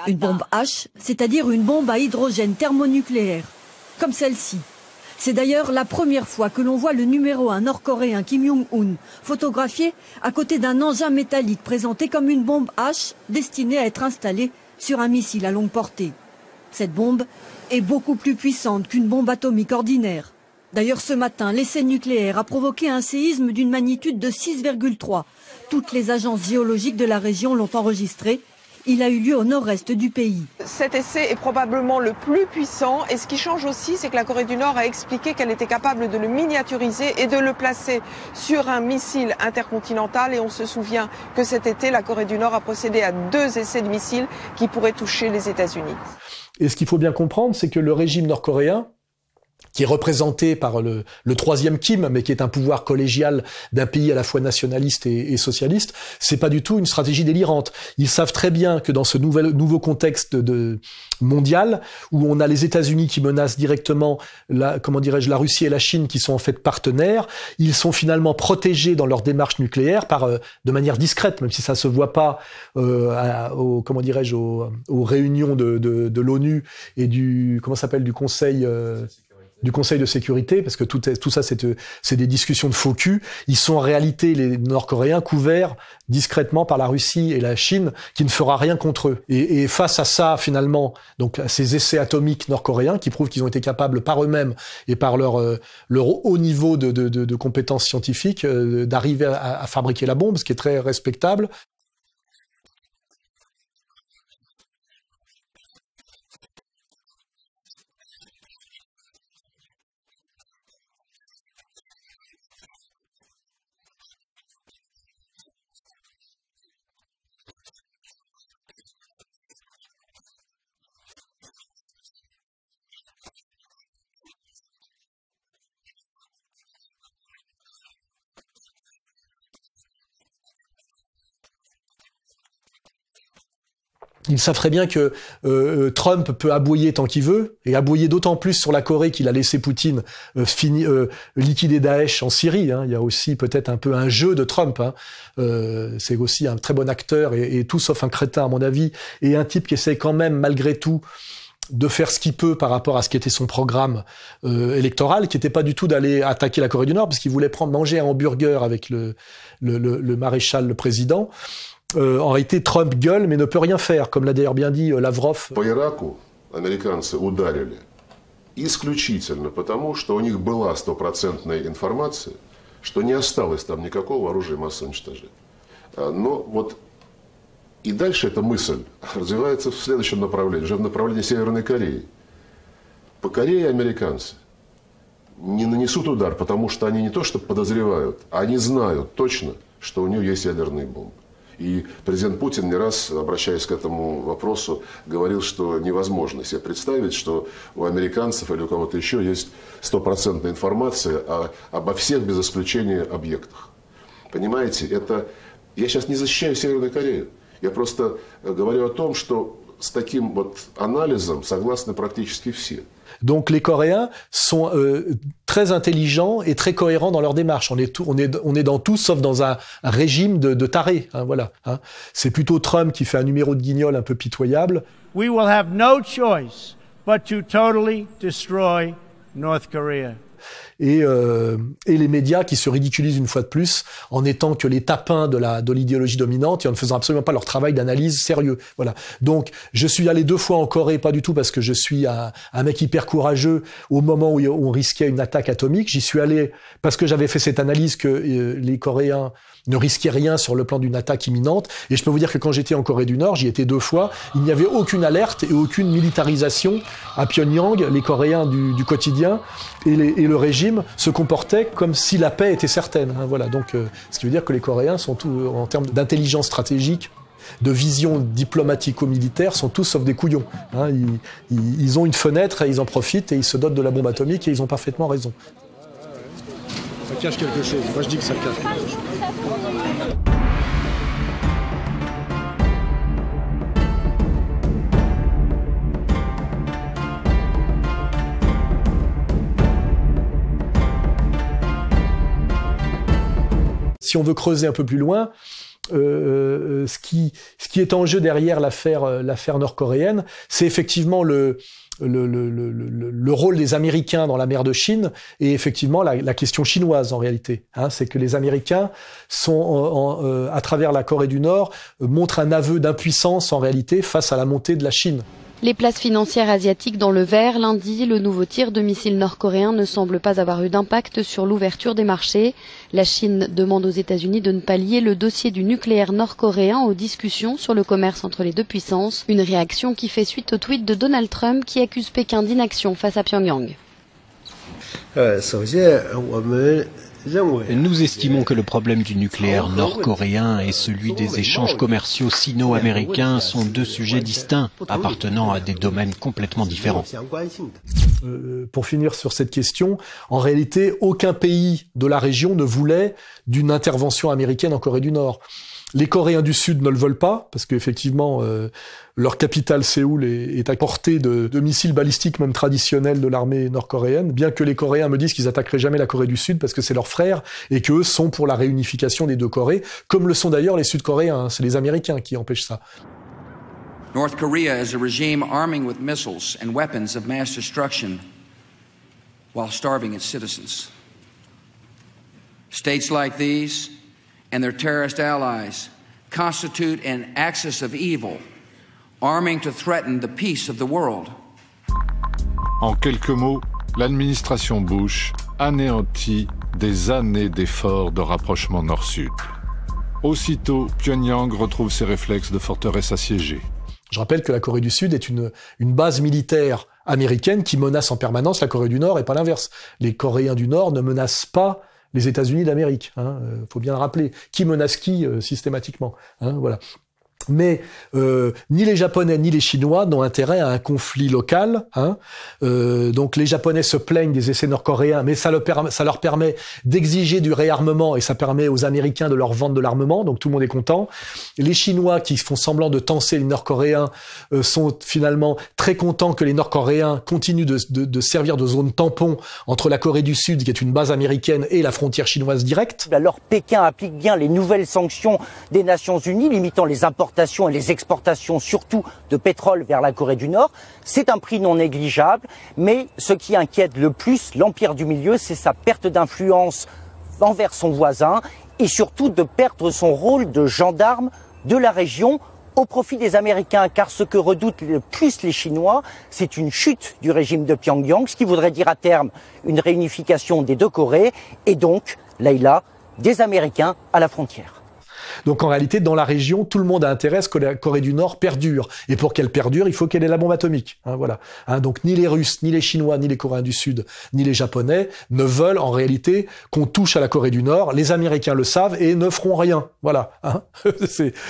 Une bombe H, c'est-à-dire une bombe à hydrogène thermonucléaire, comme celle-ci. C'est d'ailleurs la première fois que l'on voit le numéro 1 nord-coréen Kim Jong-un photographié à côté d'un engin métallique présenté comme une bombe H destinée à être installée sur un missile à longue portée. Cette bombe est beaucoup plus puissante qu'une bombe atomique ordinaire. D'ailleurs, ce matin, l'essai nucléaire a provoqué un séisme d'une magnitude de 6,3. Toutes les agences géologiques de la région l'ont enregistré. Il a eu lieu au nord-est du pays. Cet essai est probablement le plus puissant et ce qui change aussi, c'est que la Corée du Nord a expliqué qu'elle était capable de le miniaturiser et de le placer sur un missile intercontinental. Et on se souvient que cet été, la Corée du Nord a procédé à 2 essais de missiles qui pourraient toucher les États-Unis. Et ce qu'il faut bien comprendre, c'est que le régime nord-coréen, qui est représenté par le troisième Kim, mais qui est un pouvoir collégial d'un pays à la fois nationaliste et socialiste, c'est pas du tout une stratégie délirante. Ils savent très bien que dans ce nouveau contexte mondial, où on a les États-Unis qui menacent directement la Russie et la Chine, qui sont en fait partenaires, ils sont finalement protégés dans leur démarche nucléaire de manière discrète, même si ça se voit pas aux réunions de l'ONU et du Conseil de sécurité, parce que tout ça c'est des discussions de faux cul. Ils sont en réalité, les Nord-Coréens, couverts discrètement par la Russie et la Chine, qui ne fera rien contre eux. Et face à ça, finalement, donc à ces essais atomiques nord-coréens qui prouvent qu'ils ont été capables par eux-mêmes et par leur haut niveau de compétences scientifiques d'arriver à fabriquer la bombe, ce qui est très respectable. Ils savent très bien que Trump peut aboyer tant qu'il veut, et aboyer d'autant plus sur la Corée qu'il a laissé Poutine liquider Daesh en Syrie. Hein. Il y a aussi peut-être un peu un jeu de Trump. Hein. C'est aussi un très bon acteur, et tout sauf un crétin à mon avis, et un type qui essaie quand même malgré tout de faire ce qu'il peut par rapport à ce qui était son programme électoral, qui n'était pas du tout d'aller attaquer la Corée du Nord, parce qu'il voulait manger un hamburger avec le maréchal, le président. En réalité, Trump gueule, mais ne peut rien faire, comme l'a d'ailleurs bien dit Lavrov. По Ираку американцы ударили исключительно потому, что у них была стопроцентная информация, что не осталось там никакого оружия массового уничтожения. Но вот и дальше эта мысль развивается в следующем направлении, уже в направлении Северной Кореи. По Корее американцы не нанесут удар, потому что они не то что подозревают, они знают точно, что у нее есть ядерные бомбы. И президент Путин не раз, обращаясь к этому вопросу, говорил, что невозможно себе представить, что у американцев или у кого-то еще есть стопроцентная информация обо всех без исключения объектах. Понимаете, это... Я сейчас не защищаю Северную Корею. Я просто говорю о том, что с таким вот анализом согласны практически все. Donc les Coréens sont très intelligents et très cohérents dans leur démarche. On est dans tout sauf dans un régime de tarés. Hein, voilà. Hein. C'est plutôt Trump qui fait un numéro de guignol un peu pitoyable. We will have no choice but to totally destroy North Korea. Et les médias qui se ridiculisent une fois de plus en étant que les tapins de l'idéologie dominante et en ne faisant absolument pas leur travail d'analyse sérieux. Voilà. Donc, je suis allé 2 fois en Corée, pas du tout parce que je suis un mec hyper courageux au moment où on risquait une attaque atomique. J'y suis allé parce que j'avais fait cette analyse que les Coréens ne risquaient rien sur le plan d'une attaque imminente. Et je peux vous dire que quand j'étais en Corée du Nord, j'y étais 2 fois, il n'y avait aucune alerte et aucune militarisation à Pyongyang. Les Coréens du quotidien et le régime se comportaient comme si la paix était certaine. Hein, voilà. Donc, ce qui veut dire que les Coréens sont tous, en termes d'intelligence stratégique, de vision diplomatico-militaire, sont tous sauf des couillons. Hein, ils ont une fenêtre et ils en profitent et ils se dotent de la bombe atomique et ils ont parfaitement raison. Ça cache quelque chose. Moi, je dis que ça cache quelque chose. Si on veut creuser un peu plus loin, ce qui est en jeu derrière l'affaire nord-coréenne, c'est effectivement le rôle des Américains dans la mer de Chine et effectivement la question chinoise en réalité. Hein, c'est que les Américains sont, à travers la Corée du Nord, montrent un aveu d'impuissance en réalité face à la montée de la Chine. Les places financières asiatiques dans le vert. Lundi, le nouveau tir de missiles nord-coréen ne semble pas avoir eu d'impact sur l'ouverture des marchés. La Chine demande aux États-Unis de ne pas lier le dossier du nucléaire nord-coréen aux discussions sur le commerce entre les deux puissances. Une réaction qui fait suite au tweet de Donald Trump qui accuse Pékin d'inaction face à Pyongyang. Nous estimons que le problème du nucléaire nord-coréen et celui des échanges commerciaux sino-américains sont deux sujets distincts, appartenant à des domaines complètement différents. Pour finir sur cette question, en réalité, aucun pays de la région ne voulait d'une intervention américaine en Corée du Nord. Les Coréens du Sud ne le veulent pas, parce qu'effectivement, leur capitale, Séoul, est à portée de missiles balistiques, même traditionnels, de l'armée nord-coréenne, bien que les Coréens me disent qu'ils attaqueraient jamais la Corée du Sud, parce que c'est leurs frères, et qu'eux sont pour la réunification des deux Corées, comme le sont d'ailleurs les Sud-Coréens, hein, c'est les Américains qui empêchent ça. North Korea is a regime arming with missiles and weapons of mass destruction while starving its citizens. States like these and their terrorist allies constitute an axis of evil, arming to threaten the peace of the world. En quelques mots, l'administration Bush anéantit des années d'efforts de rapprochement nord-sud. Aussitôt, Pyongyang retrouve ses réflexes de forteresse assiégée. Je rappelle que la Corée du Sud est une base militaire américaine qui menace en permanence la Corée du Nord et pas l'inverse. Les Coréens du Nord ne menacent pas les États-Unis d'Amérique, hein, faut bien le rappeler. Qui menace qui systématiquement, hein, voilà. Mais ni les Japonais ni les Chinois n'ont intérêt à un conflit local. Hein. Donc les Japonais se plaignent des essais nord-coréens, mais ça leur permet d'exiger du réarmement et ça permet aux Américains de leur vendre de l'armement. Donc tout le monde est content. Les Chinois qui font semblant de tancer les Nord-Coréens sont finalement très contents que les Nord-Coréens continuent de servir de zone tampon entre la Corée du Sud, qui est une base américaine, et la frontière chinoise directe. Alors Pékin applique bien les nouvelles sanctions des Nations Unies, limitant les importations et les exportations, surtout de pétrole vers la Corée du Nord. C'est un prix non négligeable, mais ce qui inquiète le plus l'Empire du Milieu, c'est sa perte d'influence envers son voisin et surtout de perdre son rôle de gendarme de la région au profit des Américains, car ce que redoutent le plus les Chinois, c'est une chute du régime de Pyongyang, ce qui voudrait dire à terme une réunification des deux Corées et donc, Leïla, des Américains à la frontière. Donc en réalité, dans la région, tout le monde a intérêt à ce que la Corée du Nord perdure. Et pour qu'elle perdure, il faut qu'elle ait la bombe atomique. Hein, voilà. Hein, donc ni les Russes, ni les Chinois, ni les Coréens du Sud, ni les Japonais ne veulent en réalité qu'on touche à la Corée du Nord. Les Américains le savent et ne feront rien. Voilà. Hein.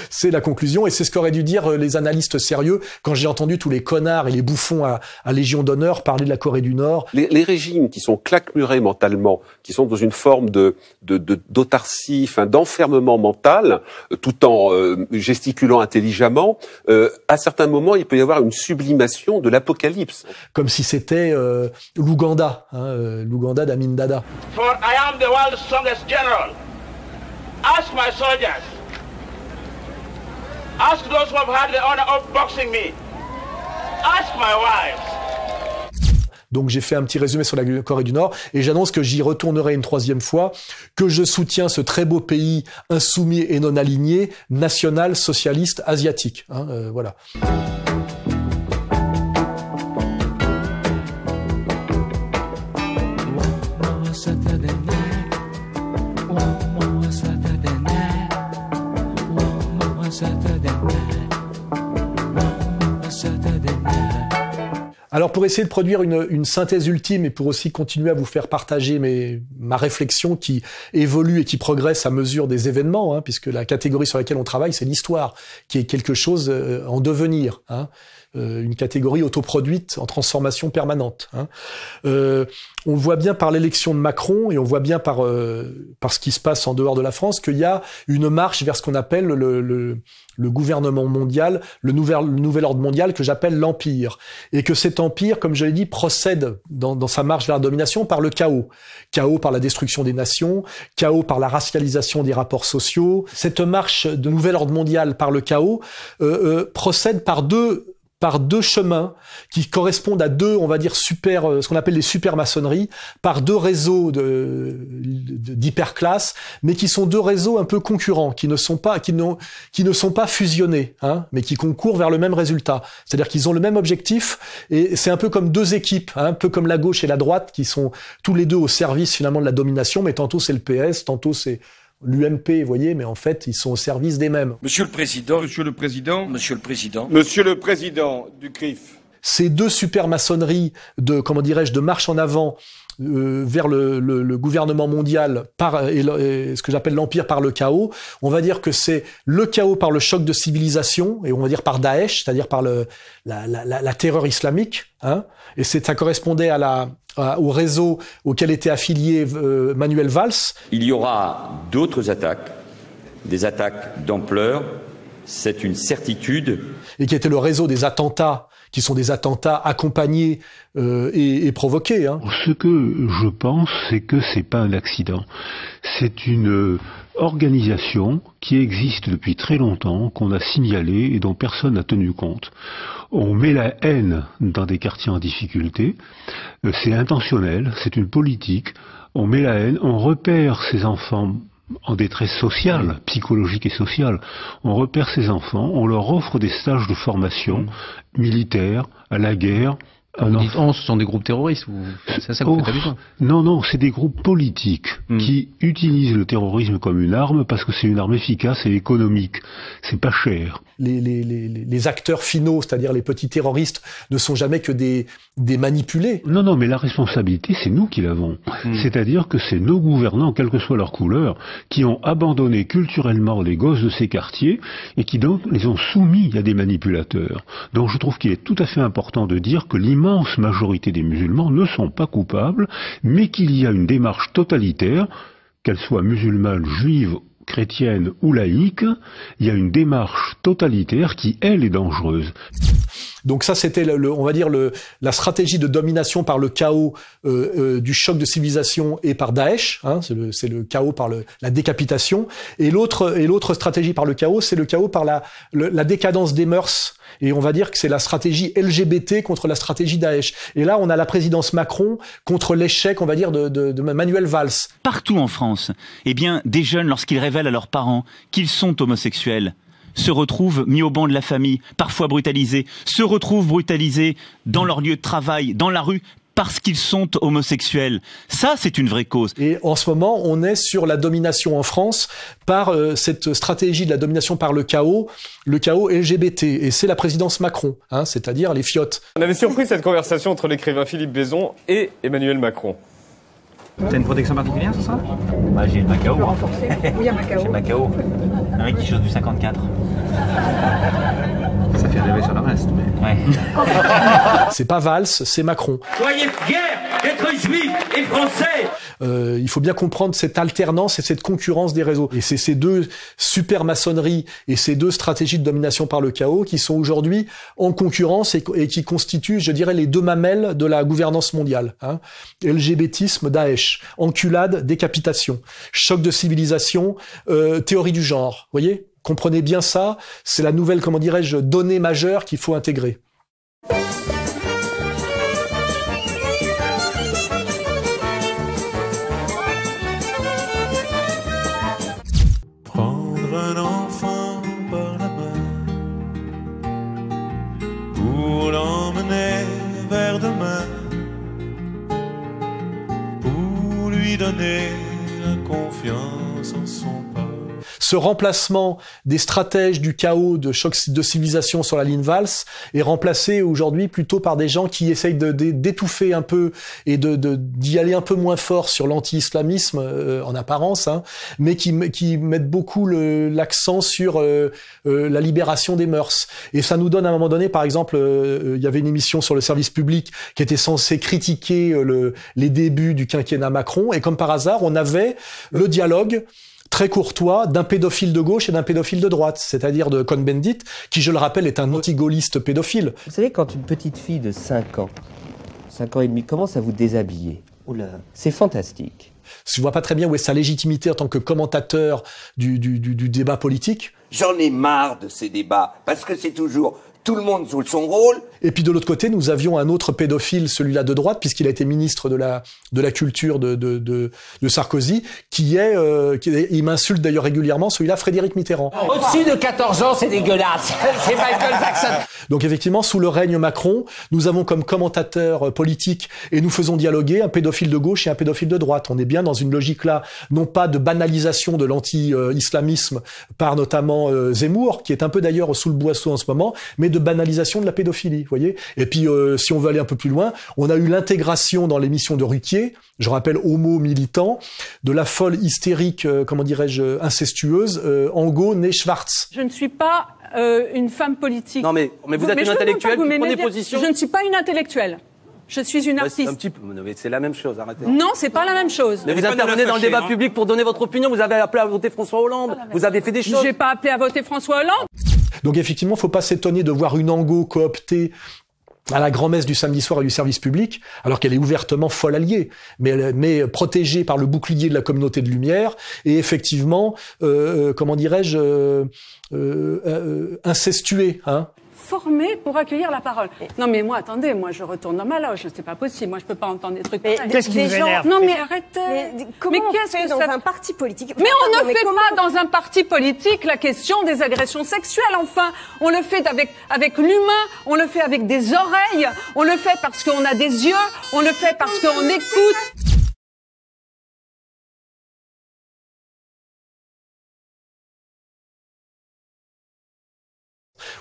C'est la conclusion. Et c'est ce qu'auraient dû dire les analystes sérieux quand j'ai entendu tous les connards et les bouffons à Légion d'honneur parler de la Corée du Nord. Les régimes qui sont claquemurés mentalement, qui sont dans une forme d'autarcie, d'enfermement mental, tout en gesticulant intelligemment, à certains moments, il peut y avoir une sublimation de l'apocalypse. Comme si c'était l'Ouganda, hein, l'Ouganda d'Amin Dada. For I am the world's strongest general. Ask my soldiers. Ask those who have had the honor of boxing me. Ask my wives. Donc j'ai fait un petit résumé sur la Corée du Nord et j'annonce que j'y retournerai une troisième fois, que je soutiens ce très beau pays insoumis et non aligné, national, socialiste, asiatique. Hein, voilà. Alors pour essayer de produire une synthèse ultime et pour aussi continuer à vous faire partager ma réflexion qui évolue et qui progresse à mesure des événements, hein, puisque la catégorie sur laquelle on travaille, c'est l'histoire, qui est quelque chose en devenir, hein, une catégorie autoproduite en transformation permanente. Hein. On voit bien par l'élection de Macron et on voit bien par ce qui se passe en dehors de la France qu'il y a une marche vers ce qu'on appelle le gouvernement mondial, le nouvel ordre mondial que j'appelle l'empire. Et que cet empire, comme je l'ai dit, procède dans sa marche vers la domination par le chaos. Chaos par la destruction des nations, chaos par la racialisation des rapports sociaux. Cette marche de nouvel ordre mondial par le chaos procède par deux par deux chemins qui correspondent à deux, on va dire, ce qu'on appelle les supermaçonneries, par deux réseaux d'hyperclasse, mais qui sont deux réseaux un peu concurrents, qui ne sont pas fusionnés, hein, mais qui concourent vers le même résultat. C'est-à-dire qu'ils ont le même objectif, et c'est un peu comme deux équipes, hein, un peu comme la gauche et la droite, qui sont tous les deux au service finalement de la domination, mais tantôt c'est le PS, tantôt c'est l'UMP, vous voyez, mais en fait, ils sont au service des mêmes. Monsieur le Président, Monsieur le Président, Monsieur le Président, Monsieur le Président du CRIF. Ces deux supermaçonneries de marche en avant vers le gouvernement mondial et ce que j'appelle l'empire par le chaos, on va dire que c'est le chaos par le choc de civilisation, et on va dire par Daesh, c'est-à-dire par la terreur islamique, hein, et ça correspondait au réseau auquel était affilié Manuel Valls. Il y aura d'autres attaques, des attaques d'ampleur, c'est une certitude. Et qui était le réseau des attentats, qui sont des attentats accompagnés et provoqués. Hein. Ce que je pense, c'est que c'est pas un accident. C'est une organisation qui existe depuis très longtemps, qu'on a signalée et dont personne n'a tenu compte. On met la haine dans des quartiers en difficulté, c'est intentionnel, c'est une politique, on met la haine, on repère ces enfants en détresse sociale, psychologique et sociale. On repère ces enfants, on leur offre des stages de formation militaire, à la guerre. Vous dites ce sont des groupes terroristes, c'est ça que vous faites habituellement. Non, c'est des groupes politiques qui utilisent le terrorisme comme une arme parce que c'est une arme efficace et économique. C'est pas cher. Les acteurs finaux, c'est-à-dire les petits terroristes, ne sont jamais que des manipulés. Non, mais la responsabilité, c'est nous qui l'avons. C'est-à-dire que c'est nos gouvernants, quelle que soit leur couleur, qui ont abandonné culturellement les gosses de ces quartiers et qui donc les ont soumis à des manipulateurs. Donc je trouve qu'il est tout à fait important de dire que l'immense majorité des musulmans ne sont pas coupables, mais qu'il y a une démarche totalitaire, qu'elle soit musulmane, juive, chrétienne ou laïque, il y a une démarche totalitaire qui, elle, est dangereuse. Donc ça, c'était on va dire la stratégie de domination par le chaos du choc de civilisation et par Daesh, hein, c'est le chaos par la décapitation, et l'autre stratégie par le chaos, c'est le chaos par la décadence des mœurs. Et on va dire que c'est la stratégie LGBT contre la stratégie Daesh. Et là, on a la présidence Macron contre l'échec, on va dire, de Manuel Valls. Partout en France, eh bien, des jeunes, lorsqu'ils révèlent à leurs parents qu'ils sont homosexuels, se retrouvent mis au banc de la famille, parfois brutalisés, se retrouvent brutalisés dans leur lieu de travail, dans la rue, parce qu'ils sont homosexuels. Ça, c'est une vraie cause. Et en ce moment, on est sur la domination en France par cette stratégie de la domination par le chaos LGBT. Et c'est la présidence Macron, hein, c'est-à-dire les fiottes. On avait surpris cette conversation entre l'écrivain Philippe Bézon et Emmanuel Macron. T'as une protection particulière sur ça? Bah, j'ai le Macao. Oui, un Macao. J'ai le Macao. Un mec qui chose du 54. Ça fait rêver sur le reste, mais... Ouais. C'est pas Valls, c'est Macron. Soyez fiers d'être juifs et français. Il faut bien comprendre cette alternance et cette concurrence des réseaux. Et c'est ces deux supermaçonneries et ces deux stratégies de domination par le chaos qui sont aujourd'hui en concurrence et qui constituent, je dirais, les deux mamelles de la gouvernance mondiale. Hein. LGBTisme, Daesh, enculade, décapitation, choc de civilisation, théorie du genre. Vous voyez ? Comprenez bien ça, c'est la nouvelle, comment dirais-je, donnée majeure qu'il faut intégrer. Prendre un enfant par la main pour l'emmener vers demain, pour lui donner la confiance en son pas. Ce remplacement des stratèges du chaos de choc de civilisation sur la ligne Valls est remplacé aujourd'hui plutôt par des gens qui essayent d'étouffer un peu et d'y aller un peu moins fort sur l'anti-islamisme en apparence, hein, mais qui mettent beaucoup l'accent sur la libération des mœurs. Et ça nous donne à un moment donné, par exemple, il y avait une émission sur le service public qui était censée critiquer les débuts du quinquennat Macron, et comme par hasard, on avait le dialogue très courtois d'un pédophile de gauche et d'un pédophile de droite, c'est-à-dire de Cohn-Bendit, qui, je le rappelle, est un anti-gaulliste pédophile. Vous savez, quand une petite fille de 5 ans et demi, commence à vous déshabiller, c'est fantastique. Je vois pas très bien où est sa légitimité en tant que commentateur du débat politique. J'en ai marre de ces débats, parce que c'est toujours tout le monde joue son rôle. Et puis de l'autre côté, nous avions un autre pédophile, celui-là de droite, puisqu'il a été ministre de la culture de Sarkozy, il m'insulte d'ailleurs régulièrement, celui-là, Frédéric Mitterrand. Au-dessus de 14 ans, c'est dégueulasse. C'est Michael Jackson. Donc effectivement, sous le règne Macron, nous avons comme commentateur politique, et nous faisons dialoguer un pédophile de gauche et un pédophile de droite. On est bien dans une logique là, non pas de banalisation de l'anti-islamisme par notamment Zemmour, qui est un peu d'ailleurs sous le boisseau en ce moment, mais de banalisation de la pédophilie, vous voyez. Et puis, si on veut aller un peu plus loin, on a eu l'intégration dans l'émission de Ruquier, je rappelle homo militant, de la folle hystérique, incestueuse, Ango née Schwartz. Je ne suis pas une femme politique. Non mais vous êtes une intellectuelle qui prend des positions. Je ne suis pas une intellectuelle. Je suis une artiste. Un petit peu, mais c'est la même chose, arrêtez. Non, c'est pas la même chose. Mais vous intervenez dans le débat public pour donner votre opinion, vous avez appelé à voter François Hollande, vous avez fait des choses. J'ai pas appelé à voter François Hollande. Donc effectivement, faut pas s'étonner de voir une Ango cooptée à la grand-messe du samedi soir et du service public, alors qu'elle est ouvertement folle alliée, mais protégée par le bouclier de la communauté de lumière, et effectivement, incestuée, hein. Formée pour accueillir la parole. Non mais moi, attendez, moi je retourne dans ma loge, c'est pas possible, moi je peux pas entendre des trucs pareils. Qu'est-ce qui vous énerve ? Non mais arrêtez. Comment on fait dans un parti politique ? Mais on ne fait pas dans un parti politique la question des agressions sexuelles, enfin. On le fait avec l'humain, on le fait avec des oreilles, on le fait parce qu'on a des yeux, on le fait parce qu'on écoute.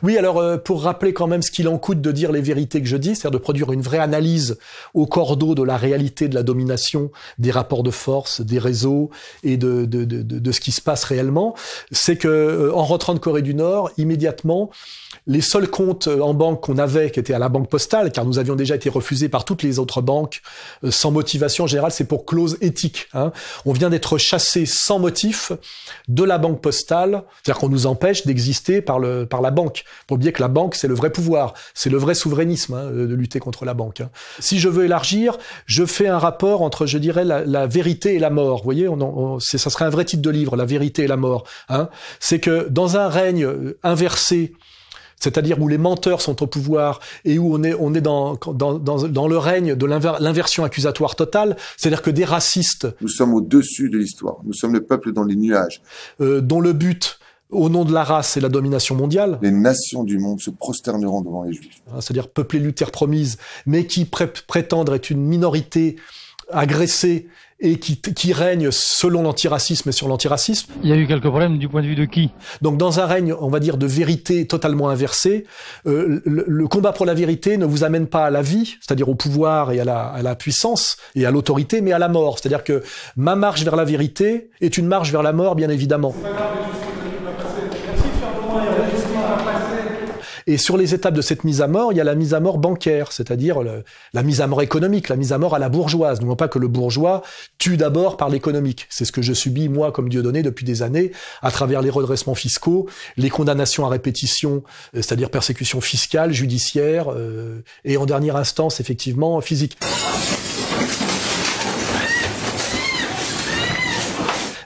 Oui, alors pour rappeler quand même ce qu'il en coûte de dire les vérités que je dis, c'est-à-dire de produire une vraie analyse au cordeau de la réalité de la domination, des rapports de force, des réseaux et de ce qui se passe réellement, c'est que en rentrant de Corée du Nord, immédiatement, les seuls comptes en banque qu'on avait, qui étaient à la banque postale, car nous avions déjà été refusés par toutes les autres banques, sans motivation en général, c'est pour clause éthique. Hein. On vient d'être chassé sans motif de la banque postale, c'est-à-dire qu'on nous empêche d'exister par la banque. Pour oublier que la banque, c'est le vrai pouvoir, c'est le vrai souverainisme, hein, de lutter contre la banque. Hein. Si je veux élargir, je fais un rapport entre, je dirais, la vérité et la mort. Vous voyez, ça serait un vrai titre de livre, la vérité et la mort. Hein. C'est que dans un règne inversé, c'est-à-dire où les menteurs sont au pouvoir et où on est dans le règne de l'inversion accusatoire totale, c'est-à-dire que des racistes... Nous sommes au-dessus de l'histoire, nous sommes le peuple dans les nuages. Dont le but, au nom de la race, c'est la domination mondiale. Les nations du monde se prosterneront devant les Juifs. C'est-à-dire peupler l'une terre promise, mais qui prétendent être une minorité agressée et qui règne selon l'antiracisme et sur l'antiracisme. Il y a eu quelques problèmes du point de vue de qui ? Donc dans un règne, on va dire, de vérité totalement inversée, le combat pour la vérité ne vous amène pas à la vie, c'est-à-dire au pouvoir et à la puissance et à l'autorité, mais à la mort. C'est-à-dire que ma marche vers la vérité est une marche vers la mort, bien évidemment. Et sur les étapes de cette mise à mort, il y a la mise à mort bancaire, c'est-à-dire la mise à mort économique, la mise à mort à la bourgeoise. N'oublions pas que le bourgeois tue d'abord par l'économique. C'est ce que je subis, moi, comme Dieudonné, depuis des années, à travers les redressements fiscaux, les condamnations à répétition, c'est-à-dire persécution fiscale, judiciaire, et en dernière instance, effectivement, physique.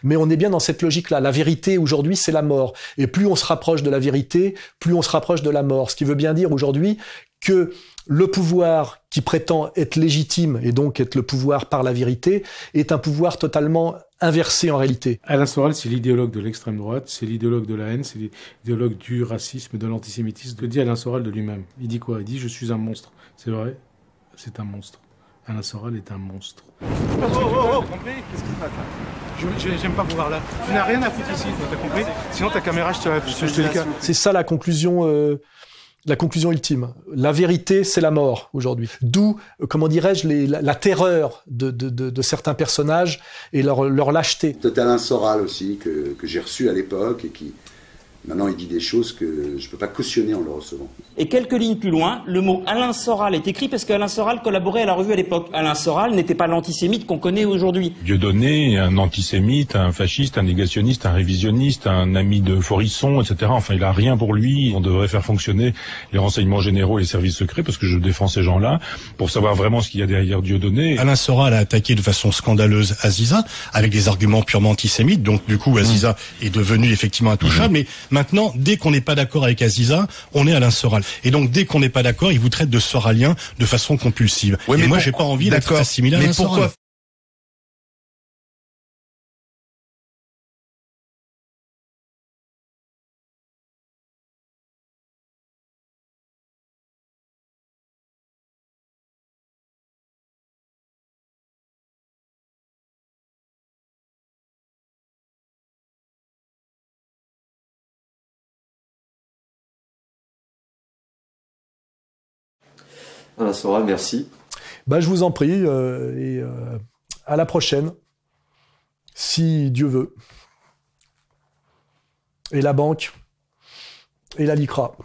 Mais on est bien dans cette logique-là. La vérité, aujourd'hui, c'est la mort. Et plus on se rapproche de la vérité, plus on se rapproche de la mort. Ce qui veut bien dire aujourd'hui que le pouvoir qui prétend être légitime, et donc être le pouvoir par la vérité, est un pouvoir totalement inversé en réalité. Alain Soral, c'est l'idéologue de l'extrême droite, c'est l'idéologue de la haine, c'est l'idéologue du racisme, de l'antisémitisme. Que dit Alain Soral de lui-même ? Il dit quoi ? Il dit « Je suis un monstre ». C'est vrai ? C'est un monstre. Alain Soral est un monstre. T'as compris ? Qu'est-ce qui se passe là ? J'aime pas vous voir là. Tu n'as rien à foutre ici, t'as compris ? Sinon ta caméra, je te le cas. C'est ça la conclusion ultime. La vérité, c'est la mort aujourd'hui. D'où, comment dirais-je, la terreur de certains personnages et leur lâcheté. C'est Alain Soral aussi que j'ai reçu à l'époque et qui maintenant il dit des choses que je peux pas cautionner en le recevant. Et quelques lignes plus loin, le mot Alain Soral est écrit parce qu'Alain Soral collaborait à la revue à l'époque. Alain Soral n'était pas l'antisémite qu'on connaît aujourd'hui. Dieudonné, un antisémite, un fasciste, un négationniste, un révisionniste, un ami de Forisson, etc. Enfin, il a rien pour lui. On devrait faire fonctionner les renseignements généraux et les services secrets, parce que je défends ces gens-là, pour savoir vraiment ce qu'il y a derrière Dieudonné. Alain Soral a attaqué de façon scandaleuse Aziza, avec des arguments purement antisémites. Donc, du coup, Aziza est devenue effectivement intouchable. Mais Maintenant, dès qu'on n'est pas d'accord avec Aziza, on est Alain Soral. Et donc, dès qu'on n'est pas d'accord, il vous traite de soralien de façon compulsive. Ouais, et moi, j'ai pas envie d'être assimilé à Alain Soral. Alain Soral, merci. Bah, je vous en prie, à la prochaine, si Dieu veut. Et la banque, et la LICRA.